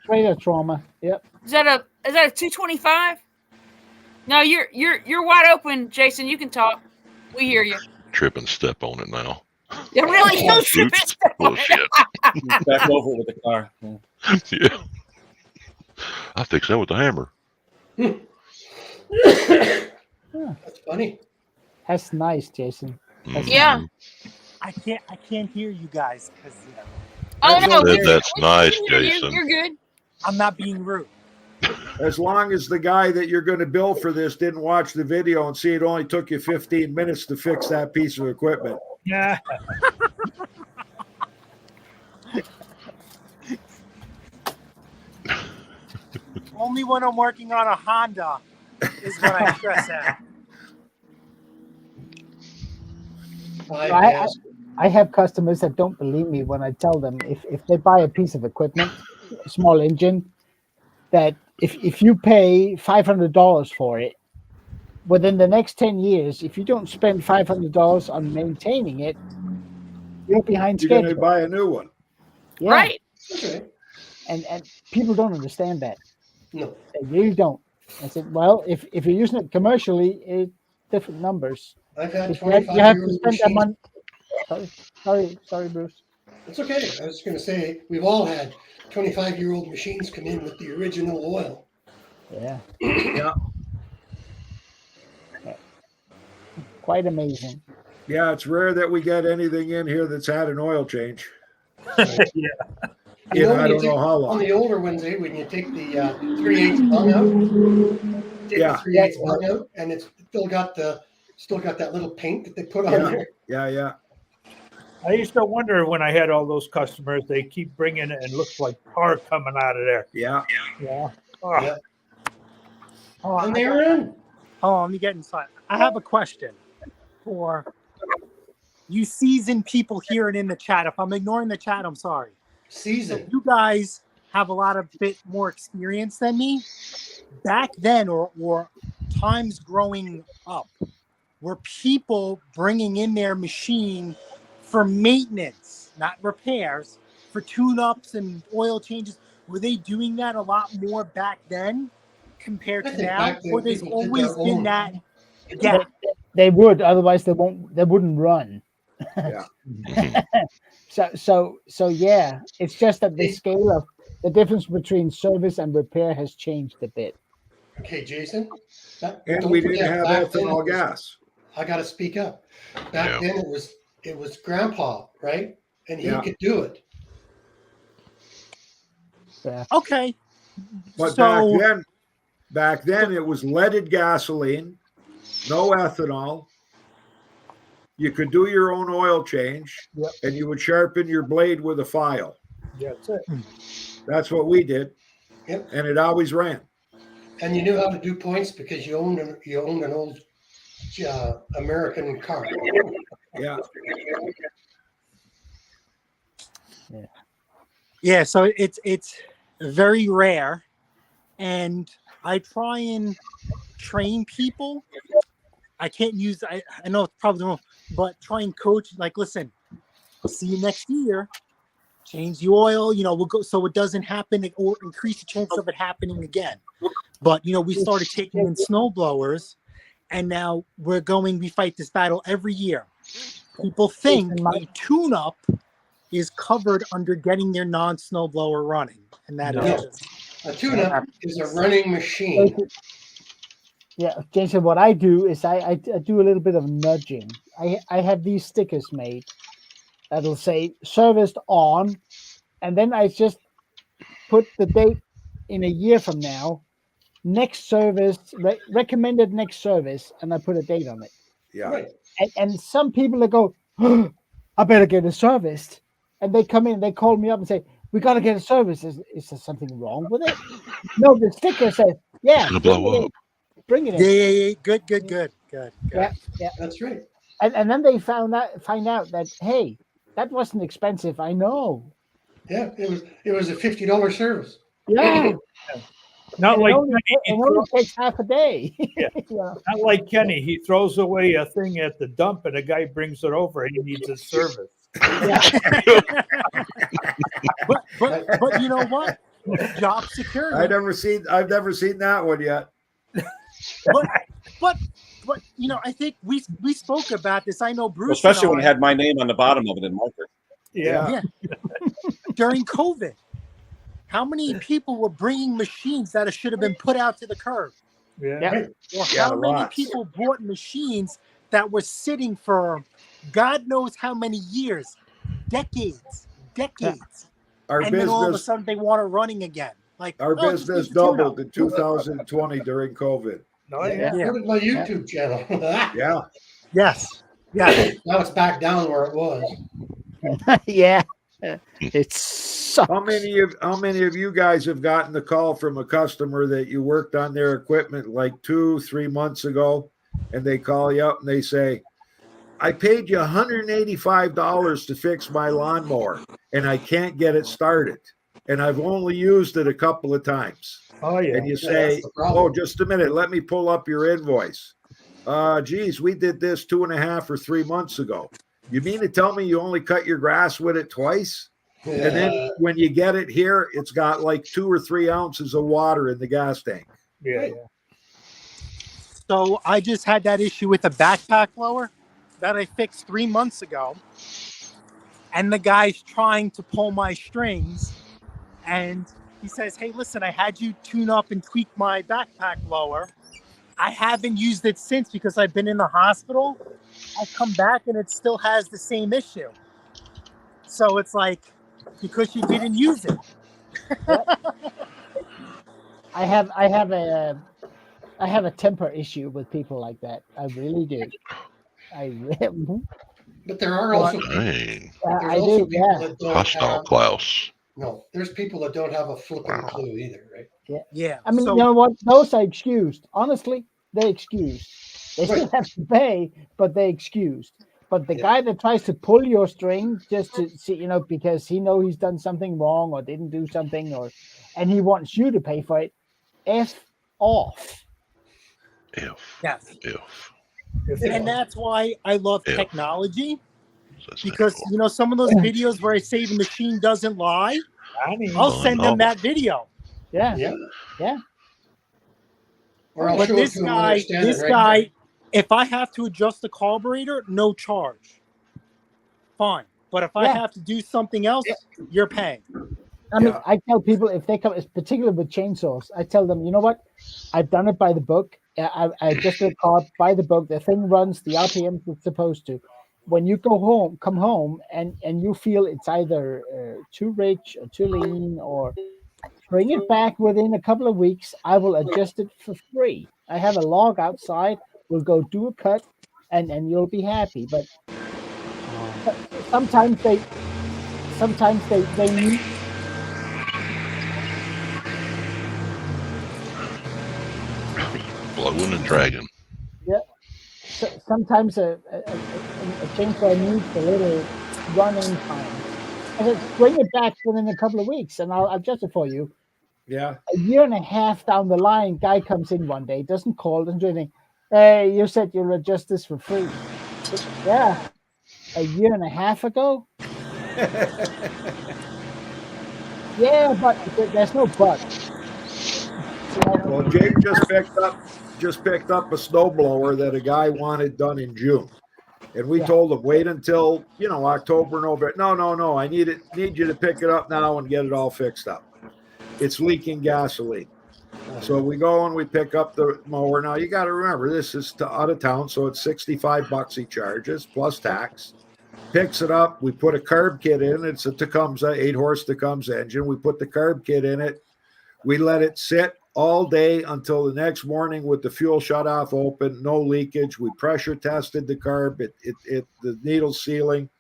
Trader trauma. Yep. Is that a 225? No, you're wide open, Jason. You can talk. We hear you. Trip and step on it now. Yeah, really? You trip and step on Bullshit. Back over with the car. Yeah. I fixed that with the hammer. That's funny. That's nice, Jason. Yeah. I can't hear you guys because Oh no, that's nice, Jason. You're good. I'm not being rude. As long as the guy that you're going to bill for this didn't watch the video and see it only took you 15 minutes to fix that piece of equipment. Yeah. Only when I'm working on a Honda is when I stress out. I have customers that don't believe me when I tell them if they buy a piece of equipment, a small engine, that if you pay $500 for it, within the next 10 years, if you don't spend $500 on maintaining it, you're behind schedule. You're going to buy a new one. Yeah. Right. Okay. And people don't understand that. No. They really don't. I said, well, if you're using it commercially, it's different numbers. I've had You 25 have to years spend that machines. money. Sorry, Bruce. It's okay. I was going to say, we've all had 25-year-old machines come in with the original oil. Yeah. Yeah. Quite amazing. Yeah, it's rare that we get anything in here that's had an oil change. Yeah. You know, I when you don't know take, how on long. the older ones, when you take the 3/8 bung out, take Yeah. the 3/8 bung out, and it's still got that little paint that they put on Yeah. there. Yeah, yeah. I used to wonder when I had all those customers, they keep bringing it and it looks like tar coming out of there. Yeah. Yeah. Oh, Yeah. Oh, And they're in. Oh, let me get inside. I have a question for you seasoned people here and in the chat. If I'm ignoring the chat, I'm sorry. So Season. you guys have a lot of bit more experience than me. Back then, or times growing up, were people bringing in their machine for maintenance, not repairs, for tune-ups and oil changes? Were they doing that a lot more back then compared I to think now? back Or then there's people did their always been own. that They, gap? they would, otherwise they wouldn't run. Yeah. So yeah, it's just that the scale of the difference between service and repair has changed a bit. Okay, Jason. And Don't we didn't forget, have back then ethanol it was- gas. I got to speak up. Back then it was Grandpa, right? And he Yeah. could do it. Yeah. Okay. But So back then it was leaded gasoline, no ethanol. You could do your own oil change, Yep. and you would sharpen your blade with a file. yeah, that's it. That's what we did. Yep. And it always ran. And you knew how to do points because you owned an old American car. Yeah. yeah, so it's very rare, and I try and train people. I can't use I know it's probably wrong, but try and coach, like, listen, I'll see you next year. Change the oil, we'll go so it doesn't happen, or increase the chance of it happening again. But we started taking in snow blowers, and now we fight this battle every year. People think a tune-up is covered under getting their non-snow blower running, and that is No. just A tune-up is a running machine. Yeah, Jason, what I do is I do a little bit of nudging. I have these stickers made that'll say serviced on, and then I just put the date in a year from now, next service, recommended next service, and I put a date on it. Yeah. Right. And some people that go, oh, I better get it serviced. And they come in, they call me up and say, we got to get it serviced. Is there something wrong with it? No, the sticker says, yeah, It's gonna blow up. bring it in. yeah. Good. Yeah. That's right. And then they find out that, hey, that wasn't expensive. I know. Yeah, it was a $50 service. Yeah. Not And like it only, Kenny, it only takes half a day. Yeah. Yeah. not like Kenny. He throws away a thing at the dump, and a guy brings it over, and he needs a service. but you know what? Job security. I've never seen that one yet. But I think we spoke about this. I know Bruce, Especially when it had my name on the bottom of it in marker. Yeah. during COVID. How many people were bringing machines that should have been put out to the curb? Yeah. Or Yeah, how many lots. people bought machines that were sitting for God knows how many years, decades. Our And then all of a business sudden they want it running again. Like business just doubled in 2020 during COVID. No, yeah. So did my YouTube channel. Yeah. Yes. Now it's back down where it was. Yeah. It sucks. How many of you guys have gotten the call from a customer that you worked on their equipment like 2-3 months ago, and they call you up and they say, I paid you $185 to fix my lawnmower and I can't get it started. And I've only used it a couple of times. Oh, yeah. And you Yeah, say, that's the problem. oh, just a minute, let me pull up your invoice. Geez, we did this 2.5 or 3 months ago. You mean to tell me you only cut your grass with it twice? And then when you get it here, it's got like 2 or 3 ounces of water in the gas tank. Yeah. So I just had that issue with a backpack blower that I fixed 3 months ago. and the guy's trying to pull my strings, and he says, "Hey, listen, I had you tune up and tweak my backpack lower. I haven't used it since because I've been in the hospital. I come back and it still has the same issue." So it's like, because you didn't use it. I have a temper issue with people like that. I really do. But there are also Dang. there's I also do. people Yeah. that don't Hostile have Klaus. no. There's people that don't have a flipping Wow. clue either, right? Yeah. I mean, so, you know what? Those are excused. Honestly, they're excused. They still Right. have to pay, but they're excused. But the Yeah. guy that tries to pull your string just to see, because he knows he's done something wrong or didn't do something, and he wants you to pay for it, F off. yes. If. And that's why I love If. technology, Says because that some of those videos where I say the machine doesn't lie, I'll Fun send them off. that video. Yeah. Yeah. Yeah. Or I'll But show it to them when they're standing right there. if I have to adjust the carburetor, no charge. Fine. But if I have to do something else, you're paying. I mean, I tell people if they come, particularly with chainsaws, I tell them, you know what? I've done it by the book. I adjusted the carb by the book. The thing runs the RPMs it's supposed to. When you come home, and you feel it's either too rich or too lean, or bring it back within a couple of weeks, I will adjust it for free. I have a log outside. We'll go do a cut, and you'll be happy. But sometimes they need. Blowing and dragging. Yeah. So sometimes a chainsaw needs a little running time. I said, bring it back within a couple of weeks, and I'll adjust it for you. Yeah. A year and a half down the line, guy comes in one day, doesn't call, doesn't do anything. Hey, you said you'll adjust this for free. Yeah. A year and a half ago? Yeah, but there's no but. Well, Jake just picked up a snowblower that a guy wanted done in June. And we told him, wait until, October, November. No. I need you to pick it up now and get it all fixed up. It's leaking gasoline. So we go and we pick up the mower. Now you got to remember, this is out of town, so it's $65 he charges plus tax. Picks it up. We put a carb kit in. It's a Tecumseh, 8-horse Tecumseh engine. We put the carb kit in it. We let it sit all day until the next morning with the fuel shut off open, no leakage. We pressure tested the carb, the needle sealing.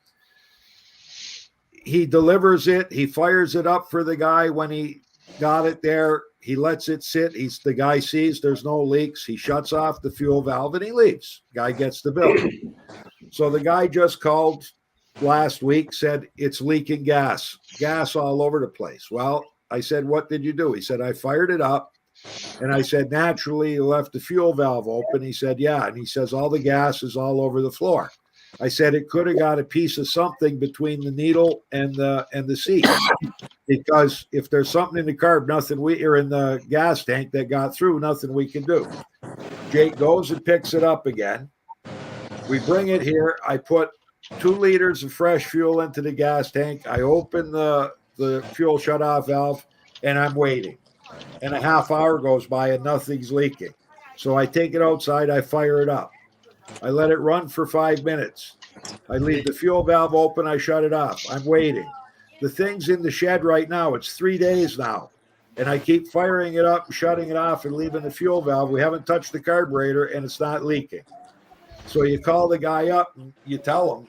He delivers it. He fires it up for the guy when he got it there. He lets it sit. The guy sees there's no leaks. He shuts off the fuel valve and he leaves. Guy gets the bill. So the guy just called last week, said it's leaking gas all over the place. Well, I said, what did you do? He said, I fired it up. And I said, naturally, you left the fuel valve open. He said, yeah. And he says, all the gas is all over the floor. I said, it could have got a piece of something between the needle and the seat. Because if there's something in the carb, or in the gas tank that got through, nothing we can do. Jake goes and picks it up again. We bring it here. I put 2 liters of fresh fuel into the gas tank. I open the fuel shutoff valve, and I'm waiting. And a half hour goes by and nothing's leaking. So I take it outside. I fire it up. I let it run for 5 minutes. I leave the fuel valve open. I shut it off. I'm waiting. The thing's in the shed right now. It's 3 days now. And I keep firing it up, shutting it off, and leaving the fuel valve. We haven't touched the carburetor, and it's not leaking. So you call the guy up and you tell him,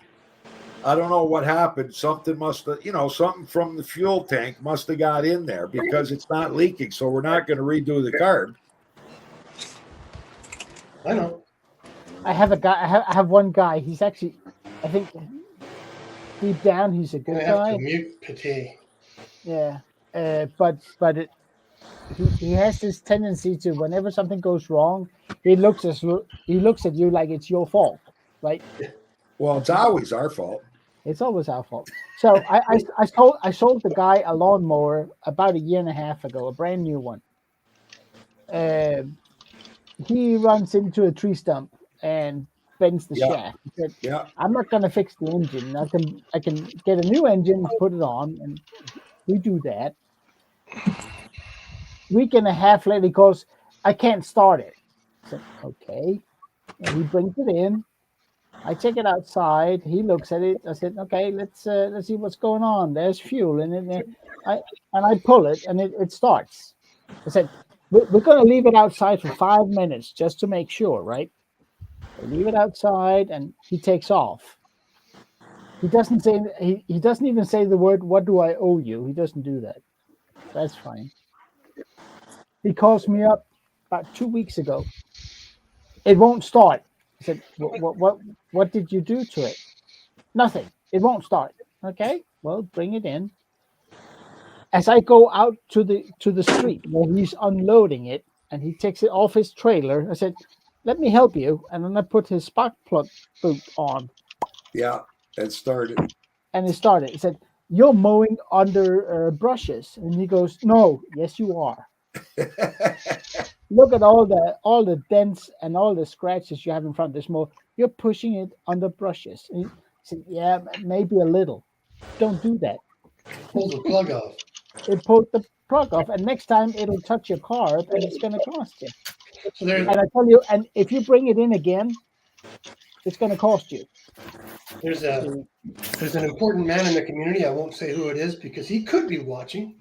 I don't know what happened. Something must have, something from the fuel tank must have got in there because it's not leaking. So we're not going to redo the carb. I know. I have a guy. I have one guy. He's actually, I think, deep down, he's a good guy. Have to mute Pate. Yeah, but he has this tendency to, whenever something goes wrong, he looks at you like it's your fault, right? Well, it's always our fault. It's always our fault. So I sold the guy a lawnmower about a year and a half ago, a brand new one. He runs into a tree stump, and bends the Yeah. shaft. He said, Yeah. I'm not going to fix the engine. I can get a new engine, put it on, and we do that. Week and a half later, he goes, I can't start it. I said, okay. And he brings it in. I check it outside. He looks at it. I said, okay, let's see what's going on. There's fuel in it. And I pull it, and it starts. I said, we're going to leave it outside for 5 minutes just to make sure, right? I leave it outside, and he takes off. He doesn't say he doesn't even say the word, what do I owe you? He doesn't do that. That's fine. He calls me up about 2 weeks ago. It won't start. I said, what did you do to it? Nothing. It won't start. Okay, well, bring it in. As I go out to the street where he's unloading it, and he takes it off his trailer, I said, let me help you. And then I put his spark plug boot on. Yeah, it started. And it started. He said, you're mowing under brushes. And he goes, no, yes, you are. Look at all the dents and all the scratches you have in front of this mower. You're pushing it under brushes. And he said, yeah, maybe a little. Don't do that. Pull the plug off. It pulled the plug off, and next time it'll touch your carb, and it's going to cost you. So there's, And I tell you, and if you bring it in again, it's going to cost you. there's an important man in the community. I won't say who it is because he could be watching.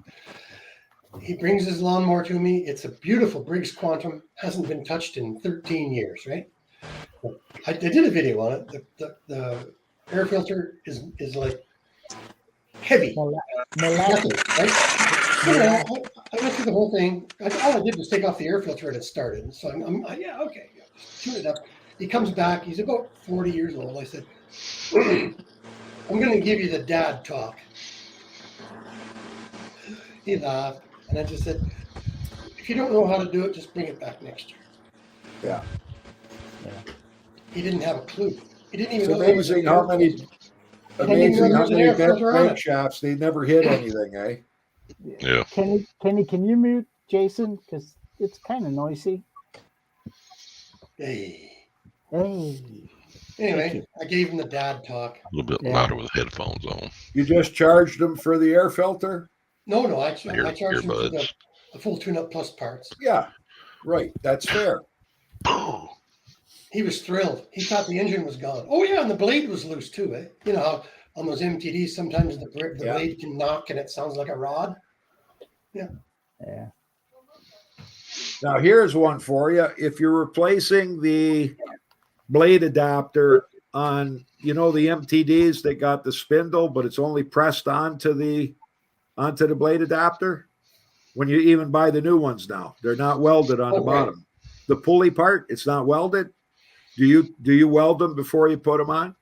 He brings his lawnmower to me. It's a beautiful Briggs Quantum. Hasn't been touched in 13 years, right? I did a video on it. The air filter is like heavy. Nothing, right? I went through the whole thing. All I did was take off the air filter and it started. So I'm yeah, okay. Just tune it up. He comes back. He's about 40 years old. I said, I'm going to give you the dad talk. He laughed. And I just said, if you don't know how to do it, just bring it back next year. Yeah. He didn't have a clue. He didn't even It's know there was amazing an how air many filter. Didn't even know there was an air filter on it. shafts, they never hit anything, eh? Yeah. Can you mute Jason? Because it's kind of noisy. Hey. Hey. Anyway, I gave him the dad talk. A little bit louder with headphones on. You just charged them for the air filter? No, I charged him for Earbuds. the full tune-up plus parts. Yeah, right. That's fair. He was thrilled. He thought the engine was gone. Oh yeah, and the blade was loose too, eh? You know how on those MTDs sometimes the blade can knock and it sounds like a rod. Yeah. Yeah. Now here's one for you. If you're replacing the blade adapter on, the MTDs that got the spindle, but it's only pressed onto the blade adapter. When you even buy the new ones now, they're not welded on the bottom. The pulley part, it's not welded. Do you weld them before you put them on?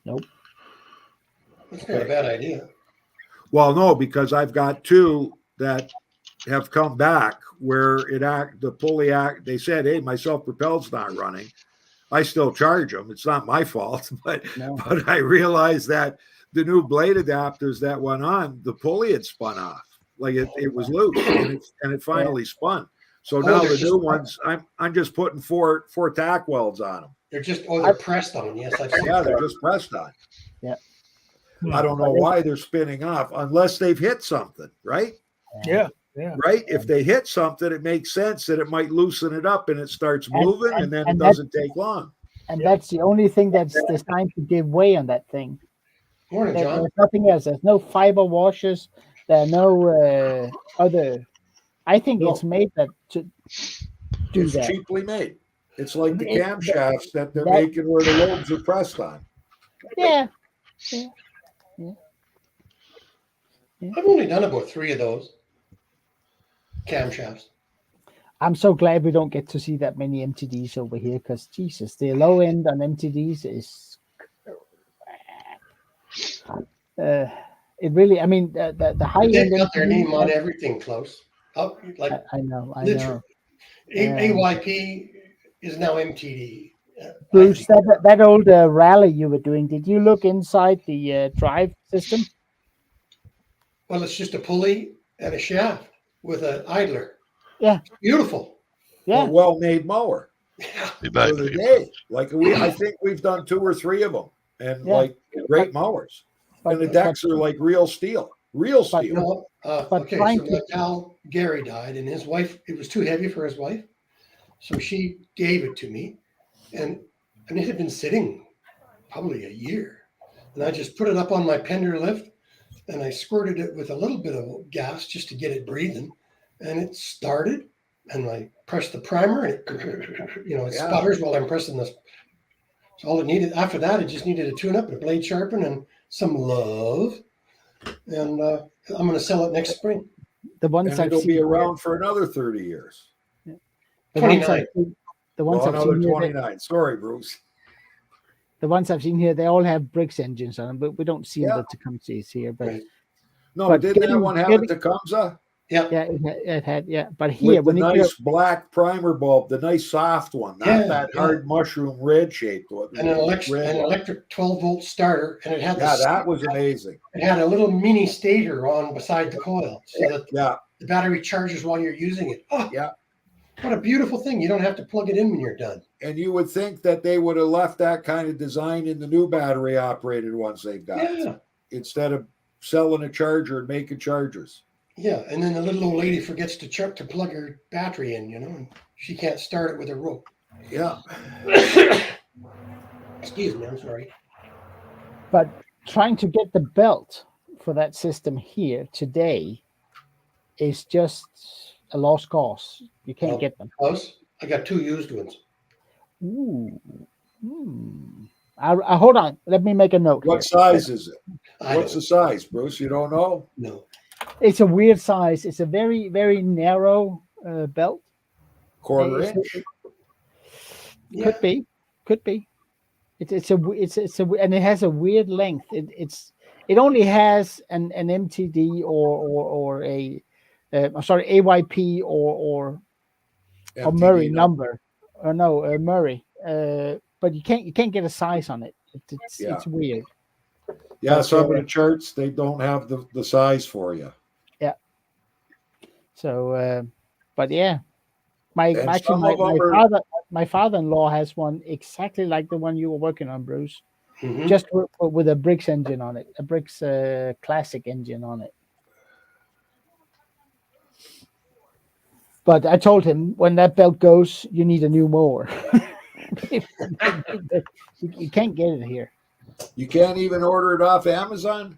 Nope. That's not a bad idea. Well, no, because I've got two that have come back where the pulley they said, hey, my self-propelled's not running. I still charge them. It's not my fault, but I realized that the new blade adapters that went on, the pulley had spun off. Like it was loose and it finally spun. So now the new ones, I'm just putting four tack welds on them. They're pressed on. Yes, I've seen. Yeah, they're just pressed on. Yeah. I don't know why they're spinning off unless they've hit something, right? Yeah. Right. If they hit something, it makes sense that it might loosen it up and it starts moving, and then it doesn't take long. And that's the only thing that's designed to give way on that thing. Morning, John. There's nothing else. There's no fiber washers. There are no other. I think it's made to do It's that. cheaply made. It's like the camshafts that they're making where the lobes are pressed on. Yeah. I've only done about 3 of those camshafts. I'm so glad we don't get to see that many MTDs over here because Jesus, the low end on MTDs is it really. I mean, the high end. They've got their name on everything close. Like I know. AYP is now MTD. Bruce, that old rally you were doing, did you look inside the drive system? Well, it's just a pulley and a shaft with an idler. Yeah. Beautiful. Yeah. A well-made mower. Be for back in a the few day. Like I think we've done 2 or 3 of them, and Yeah. like great mowers. And the decks are like real steel, real But- steel. No, But okay, trying so my pal Gary died, and his wife, it was too heavy for his wife, so she gave it to me, and it had been sitting probably a year, and I just put it up on my pender lift, and I squirted it with a little bit of gas just to get it breathing, and it started, and I pressed the primer, and it sputters while I'm pressing this. So all it needed after that, it just needed a tune-up, and a blade sharpen, and some love, and I'm going to sell it next spring. the ones And I've it'll seen be here, around for another 30 years. the ones 29. I've seen, the ones Well, I've another seen here, 29. Sorry, Bruce. the ones I've seen here, they all have bricks engines on them, but we don't see Yeah. the Tecumsehs here. But Right. No, But but didn't getting- that one have getting- a Tecumseh? Yeah. yeah, it had yeah. But here, With the when you nice black primer bulb, the nice soft one, not Yeah, that yeah. hard mushroom red shaped one. And an red one. electric 12-volt starter, and it had Yeah, that was amazing. it had a little mini stator on beside the coil, so that Yeah, the battery charges while you're using it. Oh, yeah. what a beautiful thing! You don't have to plug it in when you're done. And you would think that they would have left that kind of design in the new battery operated ones they've got, Yeah, instead of selling a charger and making chargers. yeah. And then the little old lady forgets to plug her battery in, and she can't start it with a rope. Yeah. Excuse me, I'm sorry. but trying to get the belt for that system here today is just a lost cause. You can't Well, get them. Close. I got 2 used ones. Ooh. I hold on. Let me make a note. What here. size is it? I What's don't the size, Bruce? You don't know? know. It's a weird size. It's a very, very narrow belt. Quarter It's- inch? Yeah. Could be. Could be. It's and it has a weird length. It only has an MTD or a AYP or Murray MTD number, or no Murray. But you can't get a size on it. It's weird. Yeah, But, some of the charts, they don't have the size for you. So, but yeah, my And actually some of them are- my father-in-law has one exactly like the one you were working on, Bruce, Mhm. just with a Bricks engine on it, a Bricks classic engine on it. But I told him when that belt goes, you need a new mower. You can't get it here. You can't even order it off Amazon?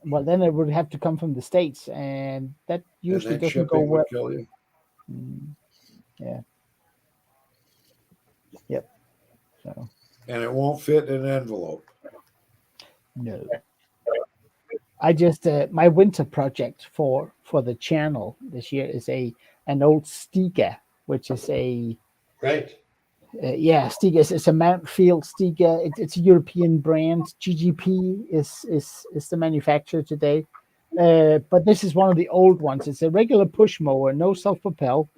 Well, then it would have to come from the States, and that usually And then doesn't go shipping well. would kill you. Yeah. Yep. So And it won't fit in an envelope. no. I just my winter project for the channel this year is an old Stiga, which is a Right. Stiga is a Mount Field Stiga. It's a European brand. GGP is the manufacturer today. But this is one of the old ones. It's a regular push mower, no self-propel,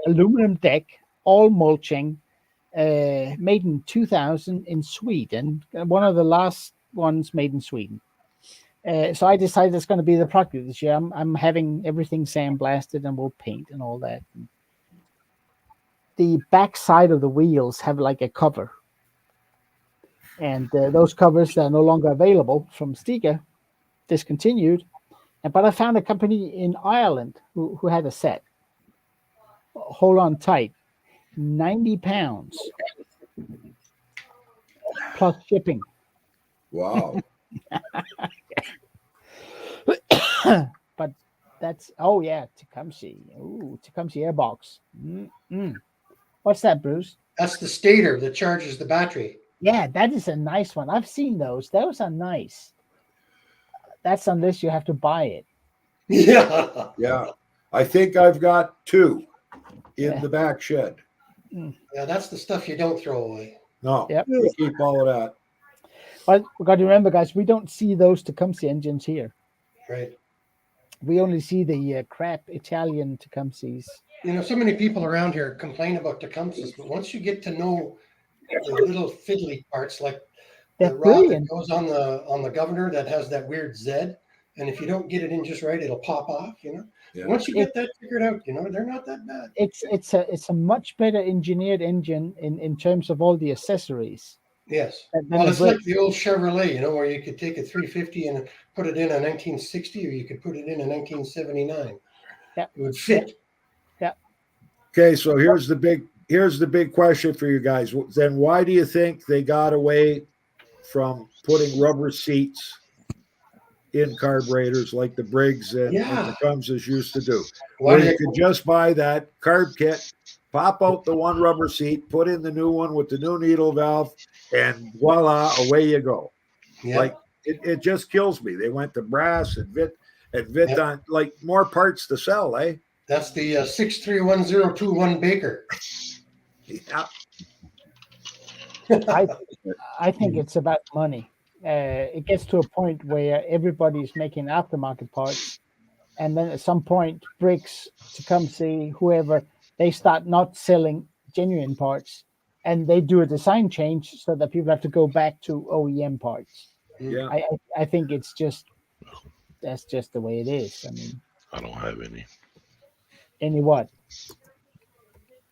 aluminum deck, all mulching, made in 2000 in Sweden. One of the last ones made in Sweden. So I decided it's going to be the product this year. I'm having everything sandblasted and we'll paint and all that. The back side of the wheels have like a cover. And those covers are no longer available from Stiga, discontinued. But I found a company in Ireland who had a set. Hold on tight. 90 pounds plus shipping. Wow. But that's Tecumseh. Ooh, Tecumseh airbox. What's that, Bruce? That's the stator that charges the battery. Yeah, that is a nice one. I've seen those. Those are nice. That's unless you have to buy it. Yeah. Yeah. I think I've got 2 in the back shed. Yeah, that's the stuff you don't throw away. No, Yep. we keep all of that. But we got to remember, guys, we don't see those Tecumseh engines here. Right. We only see the crap Italian Tecumsehs. So many people around here complain about Tecumsehs, but once you get to know the little fiddly parts, like They're the rod brilliant. that goes on the governor that has that weird Z, and if you don't get it in just right, it'll pop off. Yeah. Once you get that figured out, they're not that bad. It's a much better engineered engine in terms of all the accessories. Yes. than Well, a it's like brick. the old Chevrolet, where you could take a 350 and put it in a 1960, or you could put it in a 1979. Yeah. It would fit. Okay, so here's the big question for you guys. Then why do you think they got away from putting rubber seats in carburetors like the Briggs and the Cumses used to do? Where you could just buy that carb kit, pop out the one rubber seat, put in the new one with the new needle valve, and voila, away you go. Yeah. Like it just kills me. They went to brass and Viton, like more parts to sell, eh? That's the 631021 Baker. Yeah. I think it's about money. It gets to a point where everybody's making aftermarket parts, and then at some point, Briggs, Tecumseh, whoever, they start not selling genuine parts, and they do a design change so that people have to go back to OEM parts. Yeah. I think that's just the way it is. I mean, I don't have any. Any what?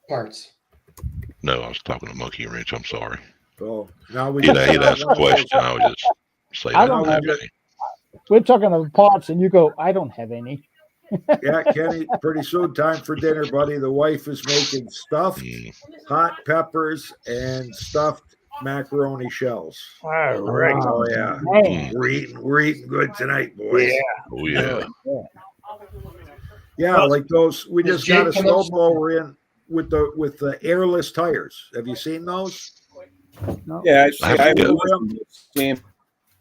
Parts. No, I was talking to Monkey Wrench. I'm sorry. Oh, now we He'd asked a question. I was just saying I don't have any. We're talking about parts, and you go, I don't have any. Yeah, Kenny, pretty soon time for dinner, buddy. The wife is making stuffed hot peppers and stuffed macaroni shells. All right. Oh yeah. We're eating good tonight, boys. Yeah. Oh yeah. Yeah, like those. We just got a snowblower in with the airless tires. Have you seen those? No. Yeah, I've seen.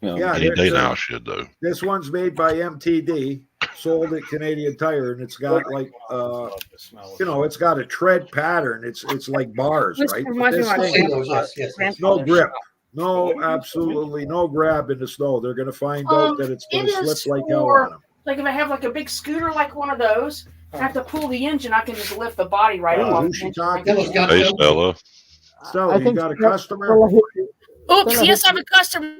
Yeah, any day now should though. This one's made by MTD, sold at Canadian Tire, and it's got like it's got a tread pattern. It's like bars, right? This thing, yes. no grip. No, absolutely no grab in the snow. They're going to find out that it's going to slip like hell on them. Like if I have like a big scooter like one of those, I have to pull the engine. I can just lift the body right off. Who's she talking? Hey, Stella. Stella, you got a customer? Oops, yes, I'm a customer.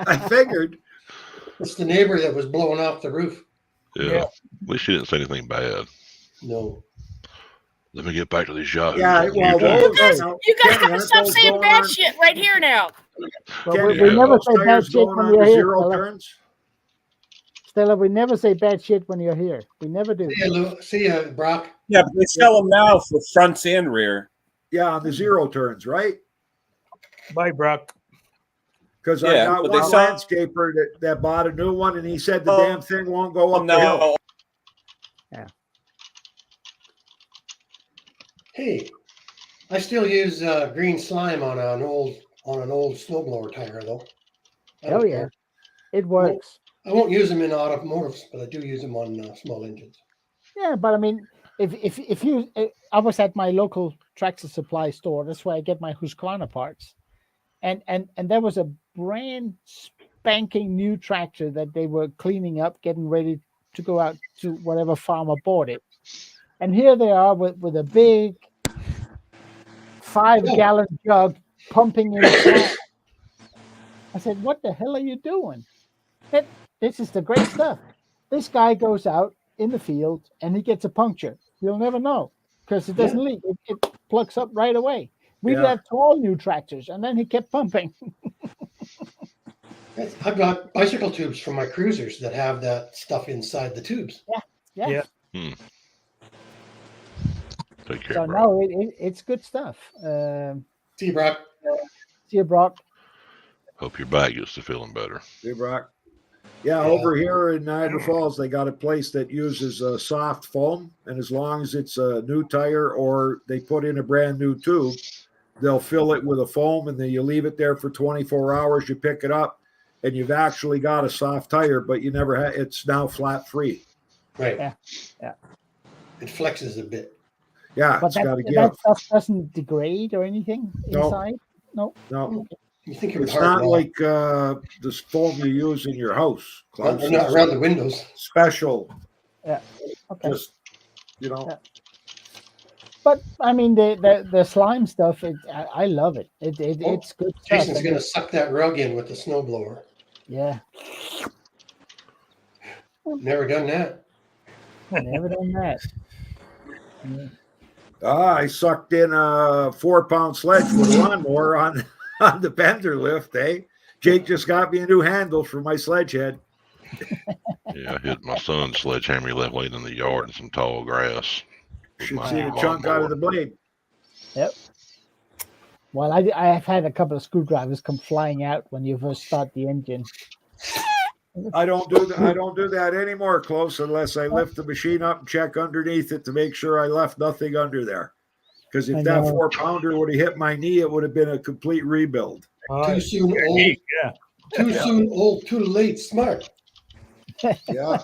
I figured. It's the neighbor that was blowing off the roof. Yeah. At least she didn't say anything bad. No. Let me get back to these yahoos. Yeah, well, you guys gotta stop saying bad shit right here now. Well, we never say bad shit when you're here, Stella. Stella, we never say bad shit when you're here. We never do. See ya, Brock. Yeah, but they sell them now for fronts and rear. Yeah, on the zero turns, right? Bye, Brock. Because I got one landscaper that bought a new one, and he said the damn thing won't go up the hill. Yeah. Hey, I still use green slime on an old snowblower tire, though. Oh yeah, it works. I won't use them in automotives, but I do use them on small engines. Yeah, but I mean, if you, I was at my local tractor supply store. That's where I get my Husqvarna parts, and there was a brand spanking new tractor that they were cleaning up, getting ready to go out to whatever farmer bought it, and here they are with a big 5-gallon jug pumping in. I said, "What the hell are you doing?" This is the great stuff. This guy goes out in the field and he gets a puncture. You'll never know because it doesn't leak. It plugs up right away. We did that to all new tractors, and then he kept pumping. I've got bicycle tubes for my cruisers that have that stuff inside the tubes. Yeah. Take care, So bro. no, it's good stuff. See you, Brock. See you, Brock. Hope your back gets to feeling better. Hey, Brock. Yeah, over here in Niagara Falls, they got a place that uses soft foam, and as long as it's a new tire or they put in a brand new tube, they'll fill it with a foam, and then you leave it there for 24 hours. You pick it up, and you've actually got a soft tire, but you never had. It's now flat free. Right. Yeah. It flexes a bit. Yeah, But it's got to that give. stuff doesn't degrade or anything inside. No. You think it would It's not like this foam you use in your house. They're not around the windows. Special. Yeah. Okay. Just But I mean, the slime stuff. I love it. It's good stuff. Jason's going to suck that rug in with the snowblower. Yeah. Never done that. Never done that. Yeah. I sucked in a 4-pound sledge with a lawnmower on the bender lift, eh? Jake just got me a new handle for my sledge head. Yeah, I hit my son's sledgehammer he left laying in the yard in some tall grass. with Should my see the chunk out of the blade. Yep. Well, I have had a couple of screwdrivers come flying out when you first start the engine. I don't do that anymore, close, unless I lift the machine up and check underneath it to make sure I left nothing under there. Because if that 4-pounder would have hit my knee, it would have been a complete rebuild. Too soon old. Yeah. Too soon old. Too late smart. Yeah.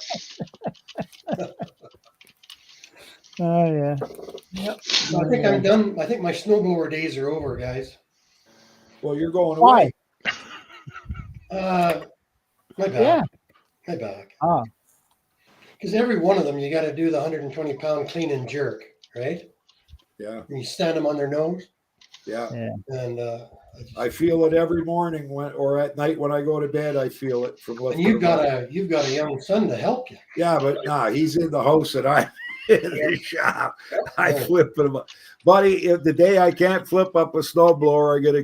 Oh yeah. Yep. So I think I'm done. I think my snowblower days are over, guys. Well, you're going Why? away. My back. Yeah. My back. Ah. Because every one of them, you got to do the 120-pound clean and jerk, right? Yeah. And you stand them on their nose. Yeah. And I feel it every morning or at night when I go to bed. I feel it from lifting. And you've got a young son to help you. Yeah, but he's in the house and I'm in the shop. I flip him up, buddy. If the day I can't flip up a snowblower, I get a